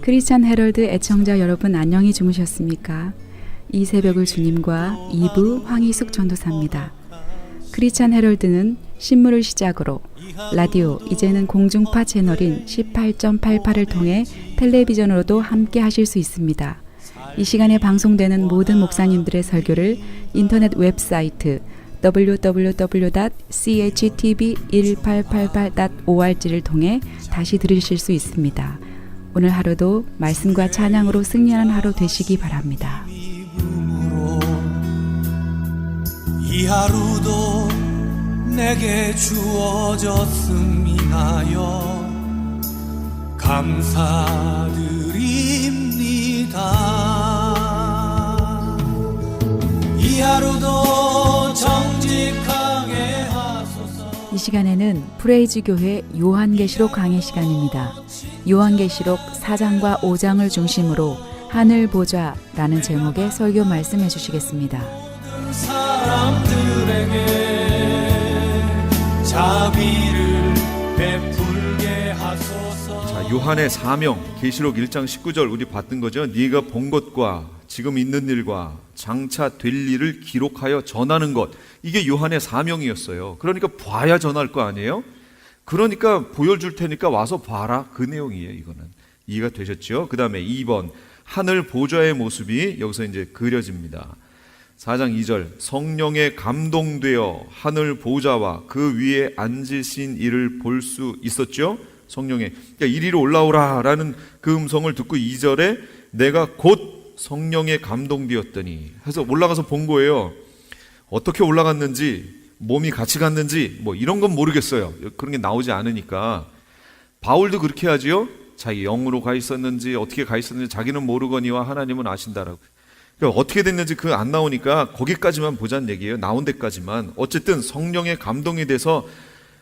크리스찬 헤럴드 애청자 여러분, 안녕히 주무셨습니까? 이 새벽을 주님과 2부 황희숙 전도사입니다. 크리스찬 헤럴드는 신문을 시작으로 라디오, 이제는 공중파 채널인 18.88을 통해 텔레비전으로도 함께 하실 수 있습니다. 이 시간에 방송되는 모든 목사님들의 설교를 인터넷 웹사이트 www.chtv1888.org를 통해 다시 들으실 수 있습니다. 오늘 하루도 말씀과 찬양으로 승리하는 하루 되시기 바랍니다. 이 하루도 내게 주어졌음 인하여 감사드립니다. 이 하루도 정직하게 하소서. 이 시간에는 프레이즈 교회 요한계시록 강해 시간입니다. 요한계시록 4장과 5장을 중심으로 하늘 보좌라는 제목의 설교 말씀해 주시겠습니다. 사람들에게 자비를 베풀게 하소서. 자, 요한의 사명, 계시록 1장 19절 우리 봤던 거죠. 네가 본 것과 지금 있는 일과 장차 될 일을 기록하여 전하는 것, 이게 요한의 사명이었어요. 그러니까 봐야 전할 거 아니에요? 그러니까 보여줄 테니까 와서 봐라, 그 내용이에요. 이거는 이해가 되셨죠? 그 다음에 2번, 하늘 보좌의 모습이 여기서 이제 그려집니다. 4장 2절, 성령에 감동되어 하늘 보좌와 그 위에 앉으신 이를 볼 수 있었죠. 성령에, 그러니까 이리로 올라오라 라는 그 음성을 듣고 2절에 내가 곧 성령에 감동되었더니 해서 올라가서 본 거예요. 어떻게 올라갔는지, 몸이 같이 갔는지 뭐 이런 건 모르겠어요. 그런 게 나오지 않으니까. 바울도 그렇게 하지요. 자기 영으로 가 있었는지 어떻게 가 있었는지 자기는 모르거니와 하나님은 아신다라고. 그러니까 어떻게 됐는지 그 안 나오니까 거기까지만 보자는 얘기예요. 나온 데까지만. 어쨌든 성령의 감동이 돼서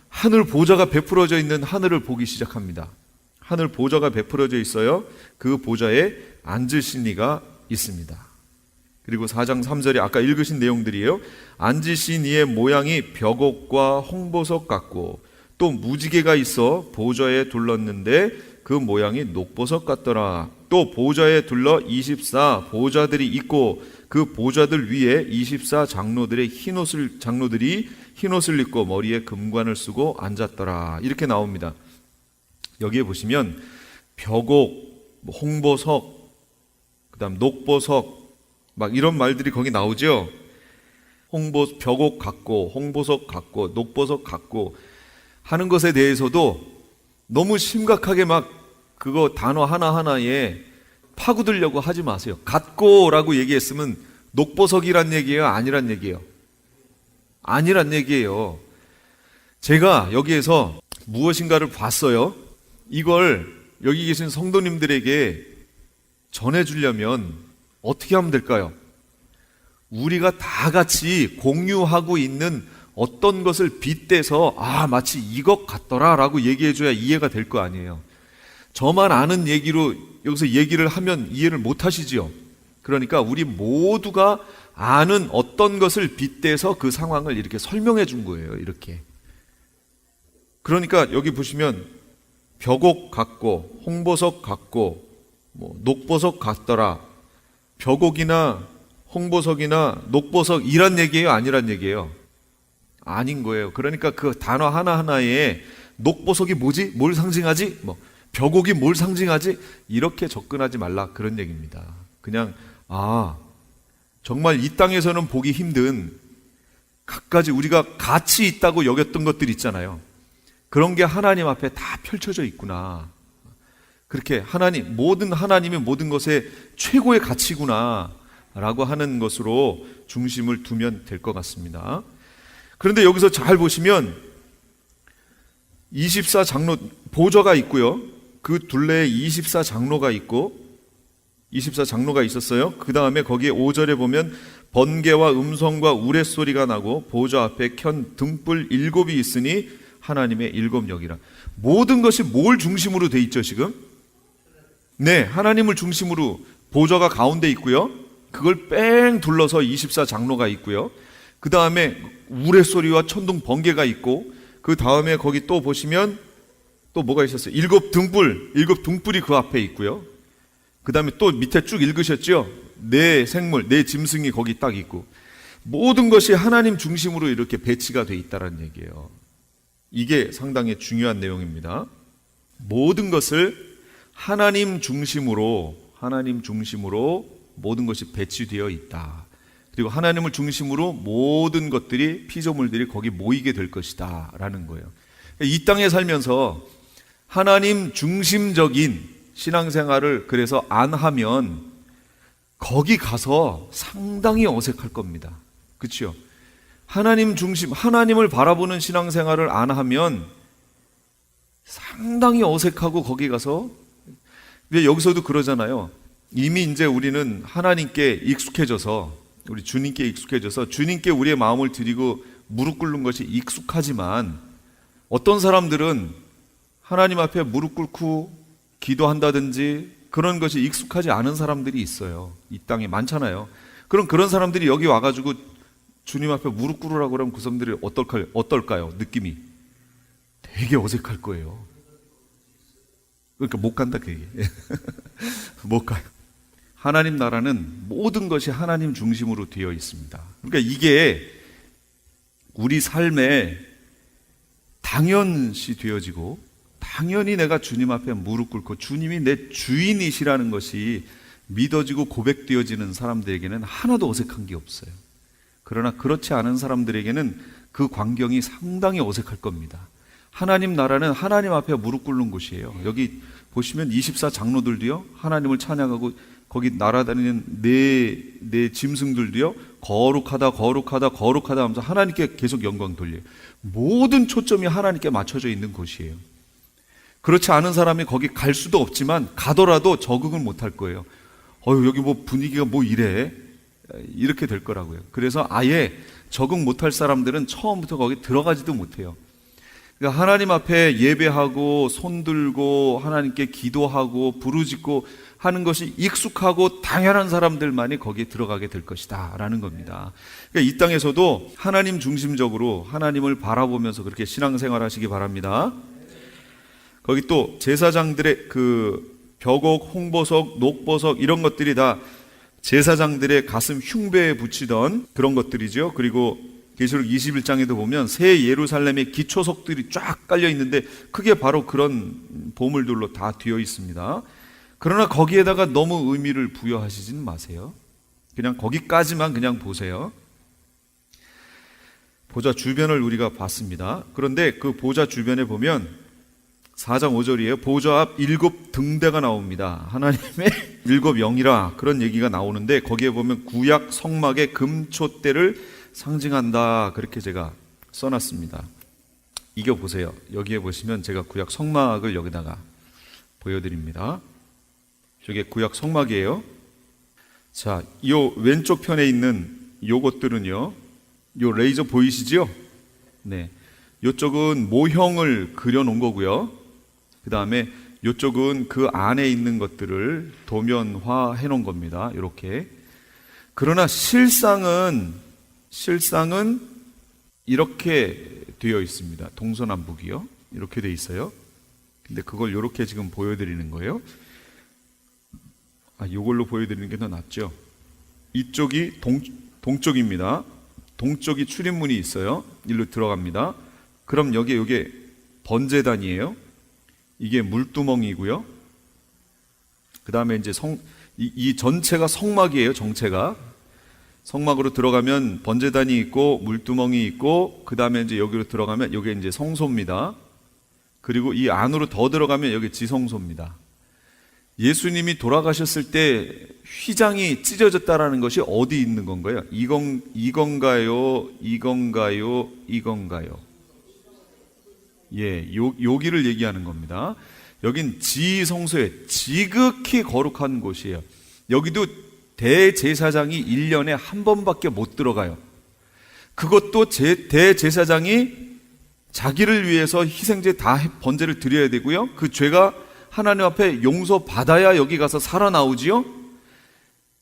하늘 보좌가 베풀어져 있는 하늘을 보기 시작합니다. 하늘 보좌가 베풀어져 있어요. 그 보좌에 앉으신 이가 있습니다. 그리고 4장 3절에 아까 읽으신 내용들이에요. 앉으신 이의 모양이 벽옥과 홍보석 같고 또 무지개가 있어 보좌에 둘렀는데 그 모양이 녹보석 같더라. 또 보좌에 둘러 24 보좌들이 있고 그 보좌들 위에 24 장로들이 흰옷을 입고 머리에 금관을 쓰고 앉았더라. 이렇게 나옵니다. 여기에 보시면 벽옥, 홍보석, 그다음 녹보석 막 이런 말들이 거기 나오죠. 벽옥 같고 홍보석 같고 녹보석 같고 하는 것에 대해서도 너무 심각하게 막 그거 단어 하나하나에 파고들려고 하지 마세요. 같고라고 얘기했으면 녹보석이란 얘기예요? 아니란 얘기예요? 아니란 얘기예요. 제가 여기에서 무엇인가를 봤어요. 이걸 여기 계신 성도님들에게 전해주려면 어떻게 하면 될까요? 우리가 다 같이 공유하고 있는 어떤 것을 빗대서 마치 이것 같더라 라고 얘기해줘야 이해가 될 거 아니에요. 저만 아는 얘기로 여기서 얘기를 하면 이해를 못 하시지요. 그러니까 우리 모두가 아는 어떤 것을 빗대서 그 상황을 이렇게 설명해 준 거예요. 이렇게. 그러니까 여기 보시면 벽옥 같고 홍보석 같고 녹보석 같더라. 벽옥이나 홍보석이나 녹보석이란 얘기예요? 아니란 얘기예요? 아닌 거예요. 그러니까 그 단어 하나하나에 녹보석이 뭐지? 뭘 상징하지? 벽옥이 뭘 상징하지? 이렇게 접근하지 말라, 그런 얘기입니다. 그냥 정말 이 땅에서는 보기 힘든 갖가지 우리가 가치 있다고 여겼던 것들 있잖아요. 그런 게 하나님 앞에 다 펼쳐져 있구나. 그렇게 하나님이 모든 것의 최고의 가치구나 라고 하는 것으로 중심을 두면 될 것 같습니다. 그런데 여기서 잘 보시면 24 장로 보좌가 있고요. 그 둘레에 24 장로가 있고 24 장로가 있었어요. 그 다음에 거기에 5절에 보면 번개와 음성과 우레소리가 나고 보좌 앞에 켠 등불 7이 있으니 하나님의 7역이라. 모든 것이 뭘 중심으로 돼 있죠 지금? 네, 하나님을 중심으로 보좌가 가운데 있고요. 그걸 뺑 둘러서 24 장로가 있고요. 그 다음에 우레소리와 천둥 번개가 있고 그 다음에 거기 또 보시면 또 뭐가 있었어요? 7 등불이 그 앞에 있고요. 그 다음에 또 밑에 쭉 읽으셨죠? 내 생물, 내 짐승이 거기 딱 있고, 모든 것이 하나님 중심으로 이렇게 배치가 돼 있다는 얘기예요. 이게 상당히 중요한 내용입니다. 모든 것을 하나님 중심으로 모든 것이 배치되어 있다. 그리고 하나님을 중심으로 모든 것들이, 피조물들이 거기 모이게 될 것이다 라는 거예요. 이 땅에 살면서 하나님 중심적인 신앙생활을 그래서 안 하면 거기 가서 상당히 어색할 겁니다. 그렇죠? 하나님 중심, 하나님을 바라보는 신앙생활을 안 하면 상당히 어색하고 거기 가서, 근데 여기서도 그러잖아요. 이미 이제 우리는 하나님께 익숙해져서, 우리 주님께 익숙해져서 주님께 우리의 마음을 드리고 무릎 꿇는 것이 익숙하지만, 어떤 사람들은 하나님 앞에 무릎 꿇고 기도한다든지 그런 것이 익숙하지 않은 사람들이 있어요. 이 땅에 많잖아요. 그런 사람들이 여기 와가지고 주님 앞에 무릎 꿇으라고 그러면 그 사람들이 어떨까요? 느낌이 되게 어색할 거예요. 그러니까 못 간다 그 얘기. 못 가요. 하나님 나라는 모든 것이 하나님 중심으로 되어 있습니다. 그러니까 이게 우리 삶에 당연시 되어지고, 당연히 내가 주님 앞에 무릎 꿇고 주님이 내 주인이시라는 것이 믿어지고 고백되어지는 사람들에게는 하나도 어색한 게 없어요. 그러나 그렇지 않은 사람들에게는 그 광경이 상당히 어색할 겁니다. 하나님 나라는 하나님 앞에 무릎 꿇는 곳이에요. 여기 보시면 24장로들도요 하나님을 찬양하고, 거기 날아다니는 내 짐승들도요 거룩하다 거룩하다 거룩하다 하면서 하나님께 계속 영광 돌려요. 모든 초점이 하나님께 맞춰져 있는 곳이에요. 그렇지 않은 사람이 거기 갈 수도 없지만 가더라도 적응을 못할 거예요. 여기 뭐 분위기가 뭐 이래, 이렇게 될 거라고요. 그래서 아예 적응 못할 사람들은 처음부터 거기 들어가지도 못해요. 그러니까 하나님 앞에 예배하고 손 들고 하나님께 기도하고 부르짖고 하는 것이 익숙하고 당연한 사람들만이 거기에 들어가게 될 것이다 라는 겁니다. 그러니까 이 땅에서도 하나님 중심적으로 하나님을 바라보면서 그렇게 신앙생활 하시기 바랍니다. 거기 또 제사장들의 그 벽옥, 홍보석, 녹보석 이런 것들이 다 제사장들의 가슴 흉배에 붙이던 그런 것들이죠. 그리고 계시록 21장에도 보면 새 예루살렘의 기초석들이 쫙 깔려 있는데 그게 바로 그런 보물들로 다 되어 있습니다. 그러나 거기에다가 너무 의미를 부여하시지는 마세요. 그냥 거기까지만 그냥 보세요. 보좌 주변을 우리가 봤습니다. 그런데 그 보좌 주변에 보면 4장 5절이에요. 보좌 앞 7 등대가 나옵니다. 하나님의 7 영이라 그런 얘기가 나오는데 거기에 보면 구약 성막의 금촛대를 상징한다 그렇게 제가 써놨습니다. 이거 보세요. 여기에 보시면 제가 구약 성막을 여기다가 보여드립니다. 저게 구약 성막이에요. 자, 이 왼쪽 편에 있는 요것들은요, 요 레이저 보이시죠? 네, 요쪽은 모형을 그려놓은 거고요. 그 다음에 요쪽은 그 안에 있는 것들을 도면화 해놓은 겁니다. 이렇게. 그러나 실상은 이렇게 되어 있습니다. 동서남북이요. 이렇게 되어 있어요. 근데 그걸 이렇게 지금 보여드리는 거예요. 이걸로 보여드리는 게 더 낫죠. 이쪽이 동쪽입니다. 동쪽이 출입문이 있어요. 일로 들어갑니다. 그럼 여기에 번제단이에요. 이게 물두멍이고요. 그 다음에 이제 이 전체가 성막이에요. 정체가 성막으로 들어가면 번제단이 있고 물두멍이 있고, 그 다음에 이제 여기로 들어가면 여기 이제 성소입니다. 그리고 이 안으로 더 들어가면 여기 지성소입니다. 예수님이 돌아가셨을 때 휘장이 찢어졌다라는 것이 어디 있는 건가요? 이건가요? 예, 여기를 얘기하는 겁니다. 여긴 지성소에 지극히 거룩한 곳이에요. 여기도 대제사장이 1년에 한 번밖에 못 들어가요. 그것도 대제사장이 자기를 위해서 희생제 다 번제를 드려야 되고요. 그 죄가 하나님 앞에 용서받아야 여기 가서 살아나오지요.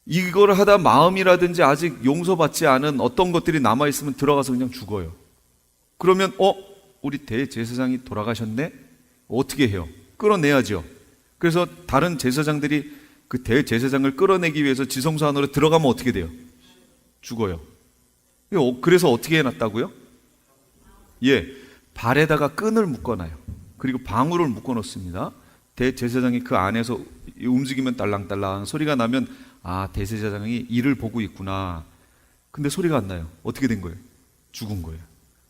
이걸 하다 마음이라든지 아직 용서받지 않은 어떤 것들이 남아있으면 들어가서 그냥 죽어요. 그러면 우리 대제사장이 돌아가셨네? 어떻게 해요? 끌어내야죠. 그래서 다른 제사장들이 그 대제사장을 끌어내기 위해서 지성소 안으로 들어가면 어떻게 돼요? 죽어요. 그래서 어떻게 해놨다고요? 예, 발에다가 끈을 묶어놔요. 그리고 방울을 묶어놓습니다. 대제사장이 그 안에서 움직이면 딸랑딸랑 소리가 나면 아, 대제사장이 이를 보고 있구나. 근데 소리가 안 나요. 어떻게 된 거예요? 죽은 거예요.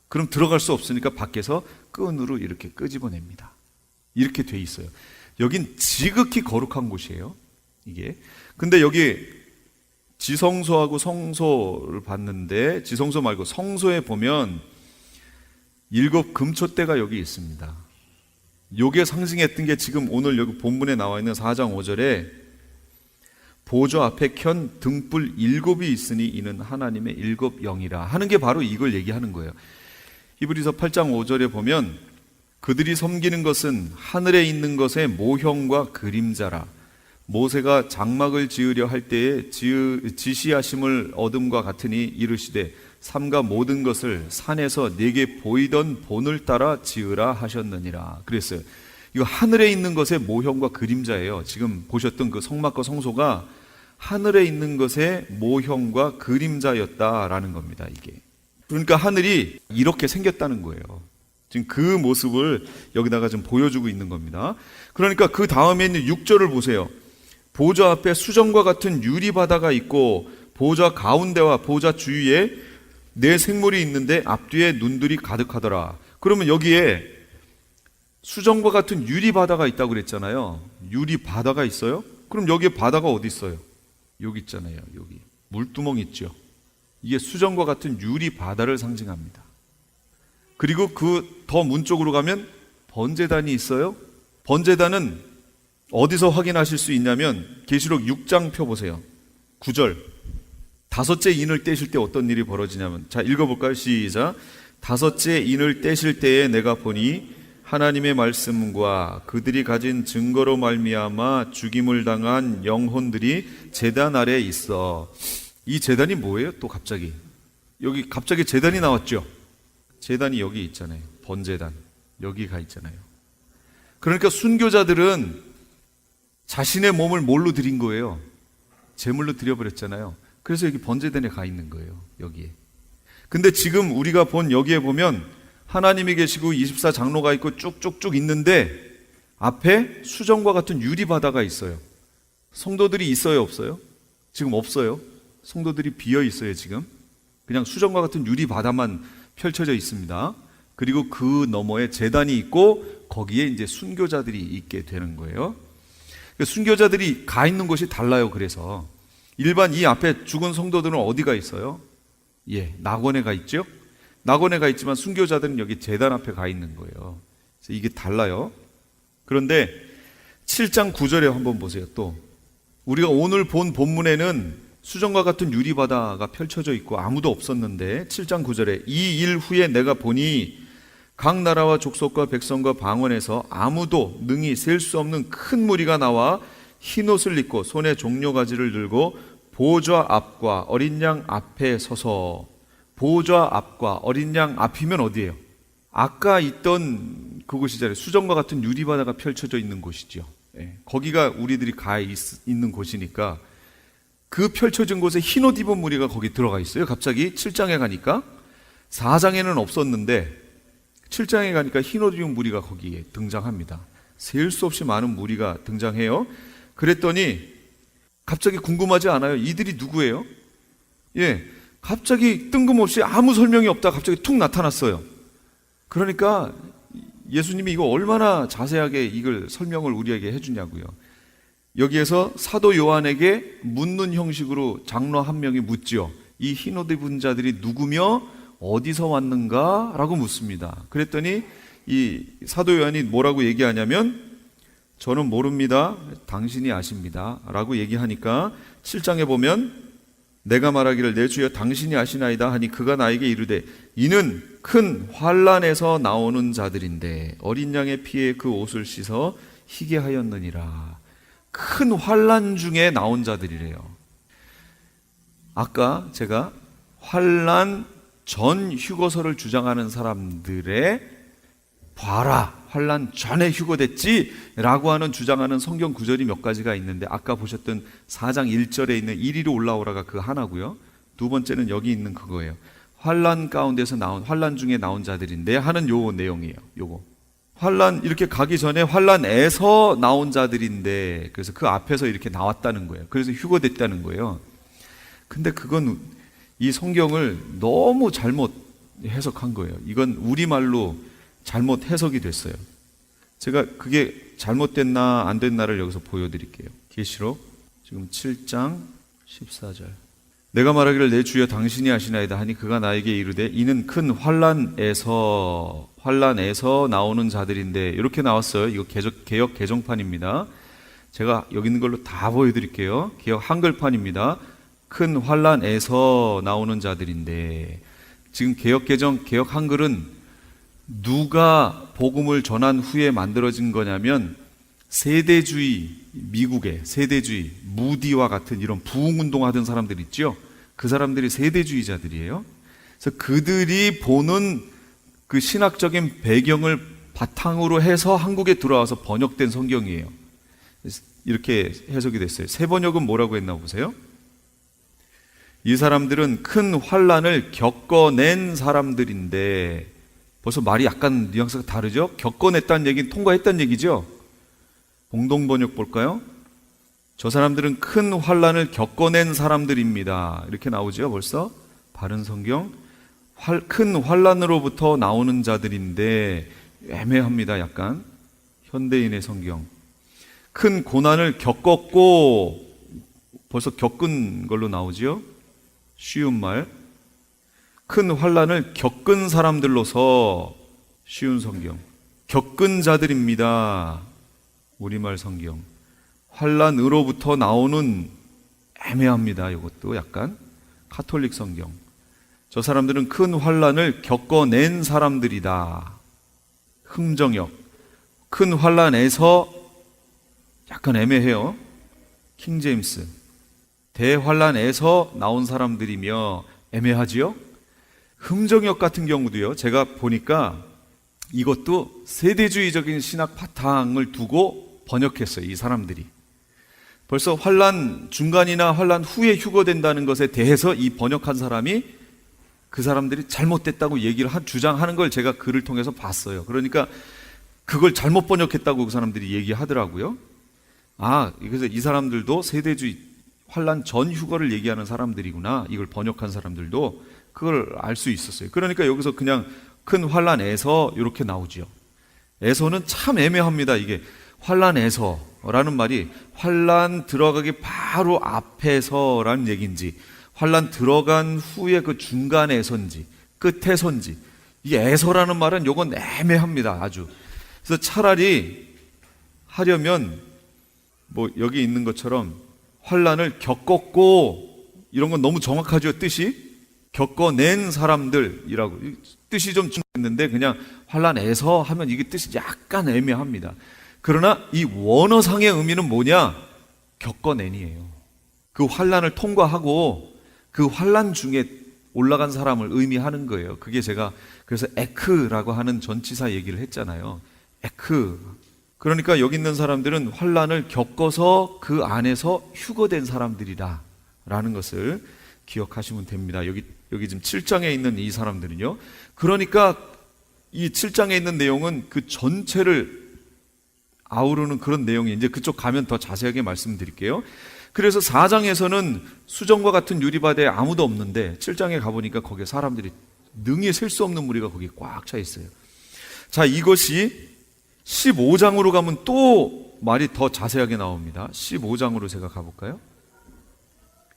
그럼 들어갈 수 없으니까 밖에서 끈으로 이렇게 끄집어냅니다. 이렇게 돼 있어요. 여긴 지극히 거룩한 곳이에요. 이게. 근데 여기 지성소하고 성소를 봤는데 지성소 말고 성소에 보면 7 금초대가 여기 있습니다. 요게 상징했던 게 지금 오늘 여기 본문에 나와 있는 4장 5절에 보좌 앞에 켠 등불 7이 있으니 이는 하나님의 7 영이라 하는 게 바로 이걸 얘기하는 거예요. 히브리서 8장 5절에 보면 그들이 섬기는 것은 하늘에 있는 것의 모형과 그림자라. 모세가 장막을 지으려 할 때에 지시하심을 얻음과 같으니 이르시되 삼가 모든 것을 산에서 내게 보이던 본을 따라 지으라 하셨느니라. 그랬어요. 이거 하늘에 있는 것의 모형과 그림자예요. 지금 보셨던 그 성막과 성소가 하늘에 있는 것의 모형과 그림자였다라는 겁니다. 이게. 그러니까 하늘이 이렇게 생겼다는 거예요. 지금 그 모습을 여기다가 좀 보여주고 있는 겁니다. 그러니까 그 다음에 있는 6절을 보세요. 보좌 앞에 수정과 같은 유리바다가 있고 보좌 가운데와 보좌 주위에 네 생물이 있는데 앞뒤에 눈들이 가득하더라. 그러면 여기에 수정과 같은 유리바다가 있다고 그랬잖아요. 유리바다가 있어요? 그럼 여기에 바다가 어디 있어요? 여기 있잖아요. 여기 물두멍 있죠. 이게 수정과 같은 유리바다를 상징합니다. 그리고 그 더 문 쪽으로 가면 번제단이 있어요. 번제단은 어디서 확인하실 수 있냐면 계시록 6장 펴 보세요. 9절. 5째 인을 떼실 때 어떤 일이 벌어지냐면, 자 읽어볼까요? 시작. 5째 인을 떼실 때에 내가 보니 하나님의 말씀과 그들이 가진 증거로 말미암아 죽임을 당한 영혼들이 제단 아래에 있어. 이 제단이 뭐예요? 또 갑자기 여기 갑자기 제단이 나왔죠. 제단이 여기 있잖아요. 번제단 여기가 있잖아요. 그러니까 순교자들은 자신의 몸을 뭘로 드린 거예요? 제물로 드려버렸잖아요. 그래서 여기 번제단에 가 있는 거예요. 여기에. 근데 지금 우리가 본 여기에 보면 하나님이 계시고 24장로가 있고 쭉쭉쭉 있는데 앞에 수정과 같은 유리바다가 있어요. 성도들이 있어요? 없어요? 지금 없어요. 성도들이 비어 있어요. 지금 그냥 수정과 같은 유리바다만 펼쳐져 있습니다. 그리고 그 너머에 제단이 있고 거기에 이제 순교자들이 있게 되는 거예요. 순교자들이 가 있는 곳이 달라요. 그래서 일반 이 앞에 죽은 성도들은 어디가 있어요? 예, 낙원에 가 있죠. 낙원에 가 있지만 순교자들은 여기 제단 앞에 가 있는 거예요. 그래서 이게 달라요. 그런데 7장 9절에 한번 보세요. 또 우리가 오늘 본 본문에는 수정과 같은 유리바다가 펼쳐져 있고 아무도 없었는데 7장 9절에 이 일 후에 내가 보니 각 나라와 족속과 백성과 방언에서 아무도 능히 셀 수 없는 큰 무리가 나와 흰옷을 입고 손에 종려가지를 들고 보좌 앞과 어린 양 앞에 서서. 보좌 앞과 어린 양 앞이면 어디예요? 아까 있던 그곳이잖아요. 수정과 같은 유리바다가 펼쳐져 있는 곳이죠. 예, 거기가 우리들이 가 있는 곳이니까 그 펼쳐진 곳에 흰옷 입은 무리가 거기 들어가 있어요. 갑자기 7장에 가니까 4장에는 없었는데 7장에 가니까 흰옷 입은 무리가 거기에 등장합니다. 셀 수 없이 많은 무리가 등장해요. 그랬더니 갑자기 궁금하지 않아요? 이들이 누구예요? 예, 갑자기 뜬금없이 아무 설명이 없다 갑자기 툭 나타났어요. 그러니까 예수님이 이거 얼마나 자세하게 이걸 설명을 우리에게 해주냐고요. 여기에서 사도 요한에게 묻는 형식으로 장로 한 명이 묻지요. 이 흰옷 입은 자들이 누구며 어디서 왔는가? 라고 묻습니다. 그랬더니 이 사도 요한이 뭐라고 얘기하냐면 저는 모릅니다. 당신이 아십니다. 라고 얘기하니까 7장에 보면 내가 말하기를 내 주여 당신이 아시나이다 하니 그가 나에게 이르되 이는 큰 환난에서 나오는 자들인데 어린 양의 피에 그 옷을 씻어 희게 하였느니라. 큰 환난 중에 나온 자들이래요. 아까 제가 환난 전 휴거설을 주장하는 사람들의 봐라, 환난 전에 휴거됐지라고 하는 주장하는 성경 구절이 몇 가지가 있는데, 아까 보셨던 4장 1절에 있는 이리로 올라오라가 그 하나고요. 두 번째는 여기 있는 그거예요. 환난 가운데서 나온, 환난 중에 나온 자들인데 하는 요 내용이에요. 요거 환난, 이렇게 가기 전에 환난에서 나온 자들인데, 그래서 그 앞에서 이렇게 나왔다는 거예요. 그래서 휴거됐다는 거예요. 근데 그건 이 성경을 너무 잘못 해석한 거예요. 이건 우리말로 잘못 해석이 됐어요. 제가 그게 잘못됐나 안 됐나를 여기서 보여드릴게요. 계시록 지금 7장 14절. 내가 말하기를 내 주여 당신이 아시나이다 하니 그가 나에게 이르되 이는 큰 환난에서 나오는 자들인데, 이렇게 나왔어요. 이거 개역 개정판입니다. 제가 여기 있는 걸로 다 보여드릴게요. 개역 한글판입니다. 큰 환난에서 나오는 자들인데, 지금 개역 한글은 누가 복음을 전한 후에 만들어진 거냐면, 세대주의, 미국의 세대주의, 무디와 같은 이런 부흥운동 하던 사람들 있죠? 그 사람들이 세대주의자들이에요. 그래서 그들이 보는 그 신학적인 배경을 바탕으로 해서 한국에 들어와서 번역된 성경이에요. 이렇게 해석이 됐어요. 새 번역은 뭐라고 했나 보세요. 이 사람들은 큰 환난을 겪어낸 사람들인데, 벌써 말이 약간 뉘앙스가 다르죠? 겪어냈다는 얘기는 통과했다는 얘기죠? 공동번역 볼까요? 저 사람들은 큰 환난을 겪어낸 사람들입니다. 이렇게 나오죠, 벌써? 바른 성경. 큰 환난으로부터 나오는 자들인데, 애매합니다, 약간. 현대인의 성경. 큰 고난을 겪었고, 벌써 겪은 걸로 나오죠? 쉬운 말. 큰 환난을 겪은 사람들로서 쉬운 성경. 겪은 자들입니다. 우리말 성경. 환난으로부터 나오는, 애매합니다. 이것도 약간 카톨릭 성경. 저 사람들은 큰 환난을 겪어낸 사람들이다. 흥정역. 큰 환난에서, 약간 애매해요. 킹제임스. 대환난에서 나온 사람들이며, 애매하지요? 흥정역 같은 경우도요, 제가 보니까 이것도 세대주의적인 신학 바탕을 두고 번역했어요, 이 사람들이. 벌써 환난 중간이나 환난 후에 휴거된다는 것에 대해서 이 번역한 사람이 그 사람들이 잘못됐다고 얘기를 주장하는 걸 제가 글을 통해서 봤어요. 그러니까 그걸 잘못 번역했다고 그 사람들이 얘기하더라고요. 그래서 이 사람들도 세대주의, 환난 전 휴거를 얘기하는 사람들이구나, 이걸 번역한 사람들도. 그걸 알 수 있었어요. 그러니까 여기서 그냥 큰 환난에서 이렇게 나오죠. 에서는 참 애매합니다. 이게 환난에서라는 말이 환난 들어가기 바로 앞에서라는 얘기인지, 환난 들어간 후에 그 중간에선지, 끝에선지, 이 에서라는 말은 요건 애매합니다. 아주. 그래서 차라리 하려면 뭐 여기 있는 것처럼 환난을 겪었고, 이런 건 너무 정확하죠, 뜻이. 겪어낸 사람들이라고. 뜻이 좀 중요했는데 그냥 환난에서 하면 이게 뜻이 약간 애매합니다. 그러나 이 원어상의 의미는 뭐냐? 겪어낸이에요. 그 환난을 통과하고 그 환난 중에 올라간 사람을 의미하는 거예요. 그게 제가 그래서 에크라고 하는 전치사 얘기를 했잖아요. 에크. 그러니까 여기 있는 사람들은 환난을 겪어서 그 안에서 휴거된 사람들이다 라는 것을 기억하시면 됩니다. 여기 지금 7장에 있는 이 사람들은요. 그러니까 이 7장에 있는 내용은 그 전체를 아우르는 그런 내용이, 이제 그쪽 가면 더 자세하게 말씀드릴게요. 그래서 4장에서는 수정과 같은 유리바다에 아무도 없는데 7장에 가보니까 거기에 사람들이 능히 셀 수 없는 무리가 거기에 꽉 차 있어요. 자, 이것이 15장으로 가면 또 말이 더 자세하게 나옵니다. 15장으로 제가 가볼까요?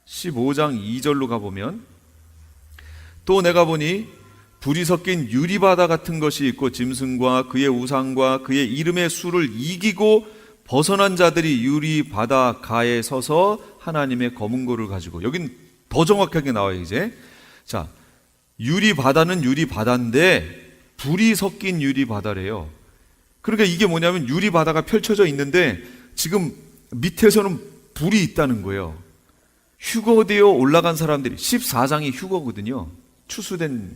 15장 2절로 가보면, 또 내가 보니 불이 섞인 유리바다 같은 것이 있고 짐승과 그의 우상과 그의 이름의 수를 이기고 벗어난 자들이 유리바다 가에 서서 하나님의 검은 고를 가지고. 여긴 더 정확하게 나와요. 이제 자, 유리바다는 유리바다인데 불이 섞인 유리바다래요. 그러니까 이게 뭐냐면 유리바다가 펼쳐져 있는데 지금 밑에서는 불이 있다는 거예요. 휴거되어 올라간 사람들이, 14장이 휴거거든요. 추수된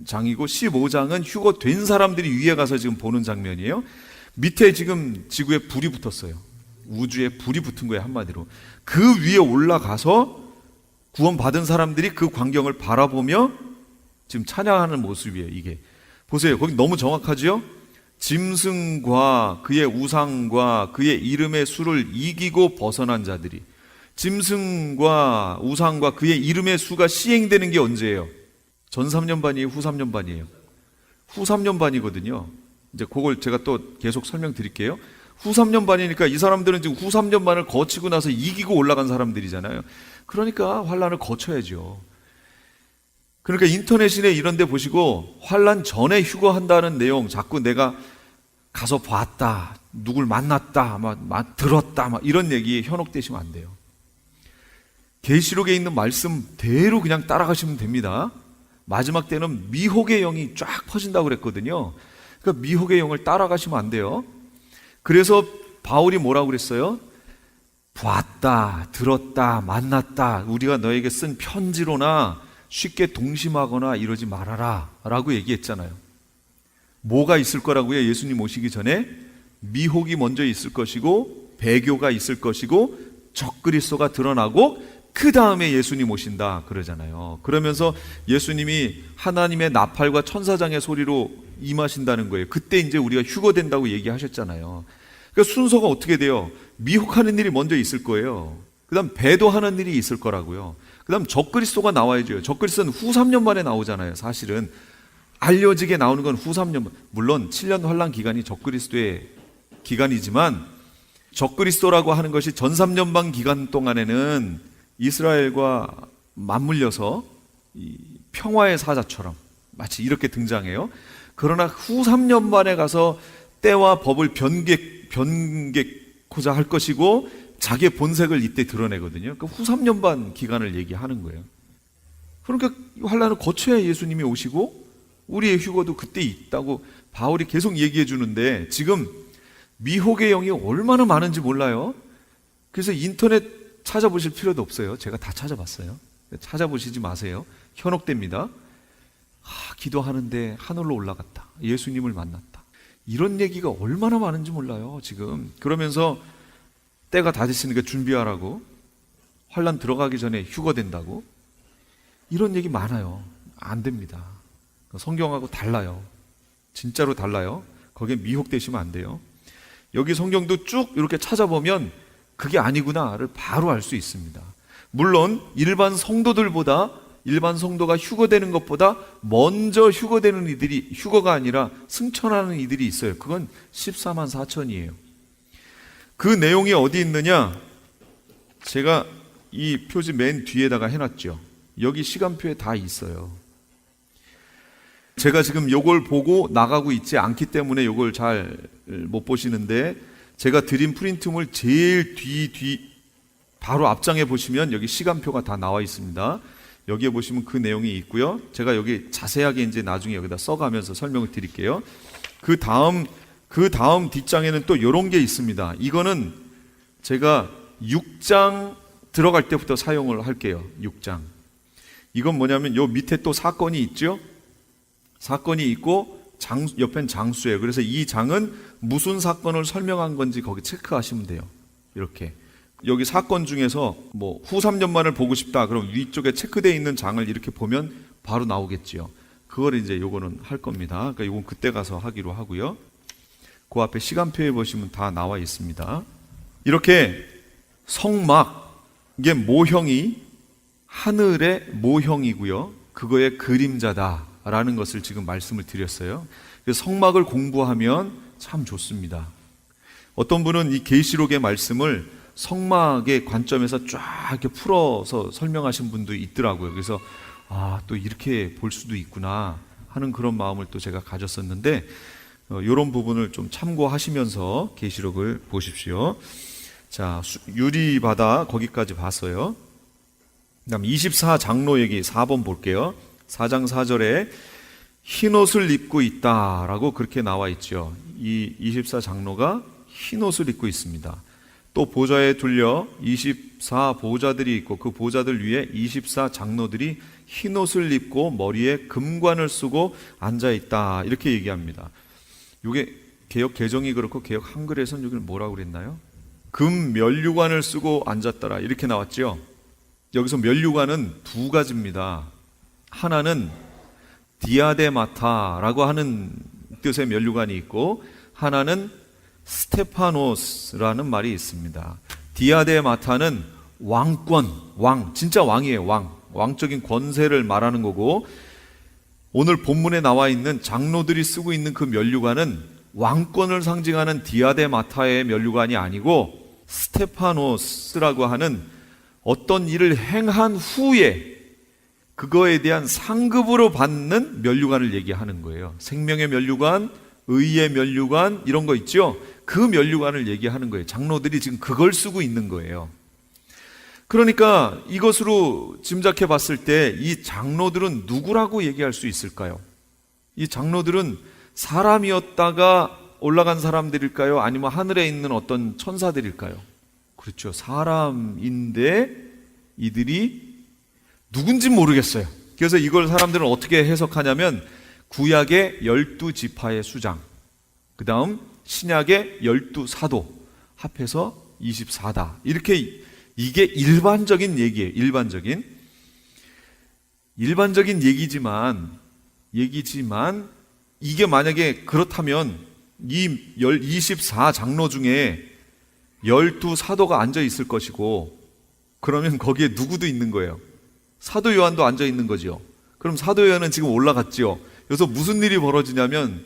장이고 15장은 휴거된 사람들이 위에 가서 지금 보는 장면이에요. 밑에 지금 지구에 불이 붙었어요. 우주에 불이 붙은 거예요, 한마디로. 그 위에 올라가서 구원받은 사람들이 그 광경을 바라보며 지금 찬양하는 모습이에요, 이게. 보세요. 거기 너무 정확하죠? 짐승과 그의 우상과 그의 이름의 수를 이기고 벗어난 자들이. 짐승과 우상과 그의 이름의 수가 시행되는 게 언제예요? 전 3년반이에요? 후 3년반이에요? 후 3년반이거든요. 이제 그걸 제가 또 계속 설명드릴게요. 후 3년반이니까 이 사람들은 지금 후 3년반을 거치고 나서 이기고 올라간 사람들이잖아요. 그러니까 환란을 거쳐야죠. 그러니까 인터넷이나 이런 데 보시고 환란 전에 휴거한다는 내용 자꾸 내가 가서 봤다, 누굴 만났다, 막 들었다, 막 이런 얘기에 현혹되시면 안 돼요. 계시록에 있는 말씀대로 그냥 따라가시면 됩니다. 마지막 때는 미혹의 영이 쫙 퍼진다고 그랬거든요. 그러니까 미혹의 영을 따라가시면 안 돼요. 그래서 바울이 뭐라고 그랬어요? 봤다, 들었다, 만났다, 우리가 너에게 쓴 편지로나 쉽게 동심하거나 이러지 말아라 라고 얘기했잖아요. 뭐가 있을 거라고요? 예수님 오시기 전에 미혹이 먼저 있을 것이고 배교가 있을 것이고 적그리스도가 드러나고 그 다음에 예수님 오신다 그러잖아요. 그러면서 예수님이 하나님의 나팔과 천사장의 소리로 임하신다는 거예요. 그때 이제 우리가 휴거된다고 얘기하셨잖아요. 그러니까 순서가 어떻게 돼요? 미혹하는 일이 먼저 있을 거예요. 그 다음 배도하는 일이 있을 거라고요. 그 다음 적그리스도가 나와야죠. 적그리스도는 후 3년 만에 나오잖아요. 사실은 알려지게 나오는 건 후 3년 만. 물론 7년 환란 기간이 적그리스도의 기간이지만 적그리스도라고 하는 것이 전 3년반 기간 동안에는 이스라엘과 맞물려서 이 평화의 사자처럼 마치 이렇게 등장해요. 그러나 후 3년 만에 가서 때와 법을 변개코자 할 것이고 자기의 본색을 이때 드러내거든요. 그러니까 후 3년 반 기간을 얘기하는 거예요. 그러니까 환란을 거쳐야 예수님이 오시고 우리의 휴거도 그때 있다고 바울이 계속 얘기해 주는데 지금 미혹의 영이 얼마나 많은지 몰라요. 그래서 인터넷 찾아보실 필요도 없어요. 제가 다 찾아봤어요. 찾아보시지 마세요. 현혹됩니다. 기도하는데 하늘로 올라갔다. 예수님을 만났다. 이런 얘기가 얼마나 많은지 몰라요. 지금 그러면서 때가 다 됐으니까 준비하라고, 환란 들어가기 전에 휴거된다고, 이런 얘기 많아요. 안 됩니다. 성경하고 달라요. 진짜로 달라요. 거기에 미혹되시면 안 돼요. 여기 성경도 쭉 이렇게 찾아보면 그게 아니구나를 바로 알 수 있습니다. 물론 일반 성도가 휴거되는 것보다 먼저 휴거되는 이들이, 휴거가 아니라 승천하는 이들이 있어요. 그건 14만 4천이에요. 그 내용이 어디 있느냐? 제가 이 표지 맨 뒤에다가 해놨죠. 여기 시간표에 다 있어요. 제가 지금 요걸 보고 나가고 있지 않기 때문에 요걸 잘 못 보시는데, 제가 드린 프린트물 제일 뒤 바로 앞장에 보시면 여기 시간표가 다 나와 있습니다. 여기에 보시면 그 내용이 있고요. 제가 여기 자세하게 이제 나중에 여기다 써가면서 설명을 드릴게요. 그 다음 뒷장에는 또 이런 게 있습니다. 이거는 제가 6장 들어갈 때부터 사용을 할게요. 6장. 이건 뭐냐면 요 밑에 또 사건이 있죠. 사건이 있고 옆엔 장수예요. 그래서 이 장은 무슨 사건을 설명한 건지 거기 체크하시면 돼요. 이렇게 여기 사건 중에서 뭐 후 3년만을 보고 싶다 그럼 위쪽에 체크되어 있는 장을 이렇게 보면 바로 나오겠지요. 그걸 이제 요거는 할 겁니다. 그러니까 요건 그때 가서 하기로 하고요. 그 앞에 시간표에 보시면 다 나와 있습니다. 이렇게 성막, 이게 모형이 하늘의 모형이고요. 그거의 그림자다라는 것을 지금 말씀을 드렸어요. 그래서 성막을 공부하면 참 좋습니다. 어떤 분은 이 계시록의 말씀을 성막의 관점에서 쫙 이렇게 풀어서 설명하신 분도 있더라고요. 그래서 또 이렇게 볼 수도 있구나 하는 그런 마음을 또 제가 가졌었는데, 이런 부분을 좀 참고하시면서 계시록을 보십시오. 자, 유리바다 거기까지 봤어요. 그다음 24장로 얘기 4번 볼게요. 4장 4절에 흰옷을 입고 있다라고 그렇게 나와 있죠. 이 24장로가 흰옷을 입고 있습니다. 또 보좌에 둘려 24 보좌들이 있고 그 보좌들 위에 24 장로들이 흰옷을 입고 머리에 금관을 쓰고 앉아 있다. 이렇게 얘기합니다. 이게 개역 개정이 그렇고 개역 한글에서는 여기를 뭐라고 그랬나요? 금 면류관을 쓰고 앉았더라. 이렇게 나왔죠. 여기서 면류관은 두 가지입니다. 하나는 디아데마타라고 하는 뜻의 면류관이 있고 하나는 스테파노스라는 말이 있습니다. 디아데마타는 왕권, 왕, 진짜 왕이에요. 왕적인 권세를 말하는 거고, 오늘 본문에 나와 있는 장로들이 쓰고 있는 그 면류관은 왕권을 상징하는 디아데마타의 면류관이 아니고 스테파노스라고 하는 어떤 일을 행한 후에 그거에 대한 상급으로 받는 면류관을 얘기하는 거예요. 생명의 면류관, 의의 면류관 이런 거 있죠? 그 면류관을 얘기하는 거예요. 장로들이 지금 그걸 쓰고 있는 거예요. 그러니까 이것으로 짐작해 봤을 때 이 장로들은 누구라고 얘기할 수 있을까요? 이 장로들은 사람이었다가 올라간 사람들일까요? 아니면 하늘에 있는 어떤 천사들일까요? 그렇죠. 사람인데 이들이 누군지 모르겠어요. 그래서 이걸 사람들은 어떻게 해석하냐면 구약의 12지파의 수장, 그 다음 신약의 12사도 합해서 24다. 이렇게 이게 일반적인 얘기예요. 일반적인 얘기지만 이게 만약에 그렇다면 이 24 장로 중에 12사도가 앉아 있을 것이고 그러면 거기에 누구도 있는 거예요. 사도 요한도 앉아 있는 거죠. 그럼 사도 요한은 지금 올라갔죠. 그래서 무슨 일이 벌어지냐면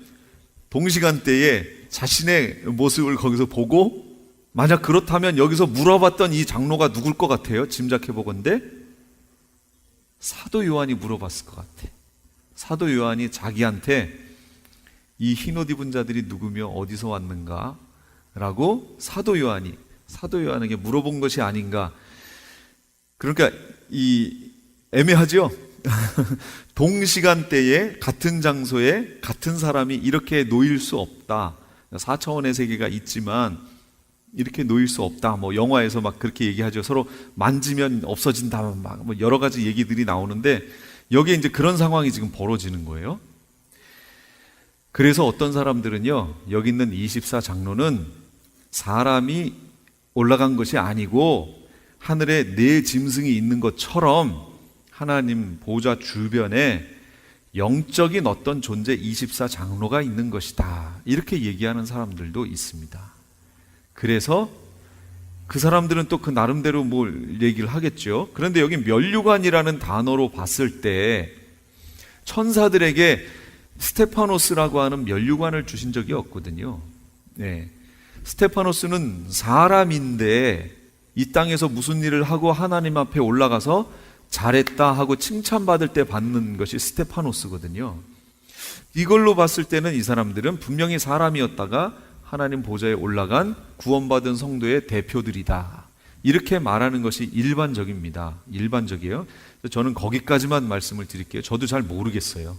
동시간대에 자신의 모습을 거기서 보고 만약 그렇다면 여기서 물어봤던 이 장로가 누굴 것 같아요? 짐작해 보건대 사도 요한이 물어봤을 것 같아. 사도 요한이 자기한테 이 흰옷 입은 자들이 누구며 어디서 왔는가? 라고 사도 요한에게 물어본 것이 아닌가. 그러니까 애매하죠? 동시간대에 같은 장소에 같은 사람이 이렇게 놓일 수 없다. 4차원의 세계가 있지만 이렇게 놓일 수 없다. 뭐 영화에서 막 그렇게 얘기하죠. 서로 만지면 없어진다. 막 뭐 여러 가지 얘기들이 나오는데 여기에 이제 그런 상황이 지금 벌어지는 거예요. 그래서 어떤 사람들은요, 여기 있는 24 장로는 사람이 올라간 것이 아니고 하늘에 네 짐승이 있는 것처럼 하나님 보좌 주변에 영적인 어떤 존재 24 장로가 있는 것이다. 이렇게 얘기하는 사람들도 있습니다. 그래서 그 사람들은 또 그 나름대로 뭘 얘기를 하겠죠. 그런데 여기 면류관이라는 단어로 봤을 때 천사들에게 스테파노스라고 하는 면류관을 주신 적이 없거든요. 네. 스테파노스는 사람인데 이 땅에서 무슨 일을 하고 하나님 앞에 올라가서 잘했다 하고 칭찬받을 때 받는 것이 스테파노스거든요. 이걸로 봤을 때는 이 사람들은 분명히 사람이었다가 하나님 보좌에 올라간 구원받은 성도의 대표들이다. 이렇게 말하는 것이 일반적입니다. 일반적이에요. 저는 거기까지만 말씀을 드릴게요. 저도 잘 모르겠어요.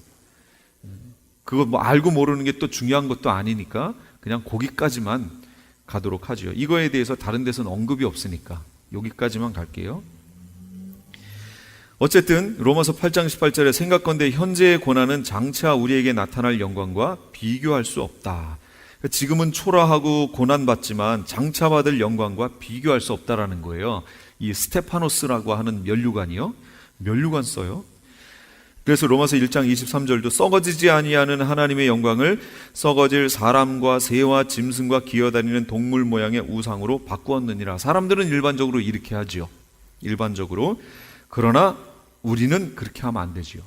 그거 뭐 알고 모르는 게 또 중요한 것도 아니니까 그냥 거기까지만 가도록 하죠. 이거에 대해서 다른 데서는 언급이 없으니까 여기까지만 갈게요. 어쨌든 로마서 8장 18절에 생각건대 현재의 고난은 장차 우리에게 나타날 영광과 비교할 수 없다. 지금은 초라하고 고난받지만 장차 받을 영광과 비교할 수 없다라는 거예요. 이 스테파노스라고 하는 면류관이요. 면류관 써요. 그래서 로마서 1장 23절도 썩어지지 아니하는 하나님의 영광을 썩어질 사람과 새와 짐승과 기어다니는 동물 모양의 우상으로 바꾸었느니라. 사람들은 일반적으로 이렇게 하지요. 일반적으로. 그러나 우리는 그렇게 하면 안 되지요.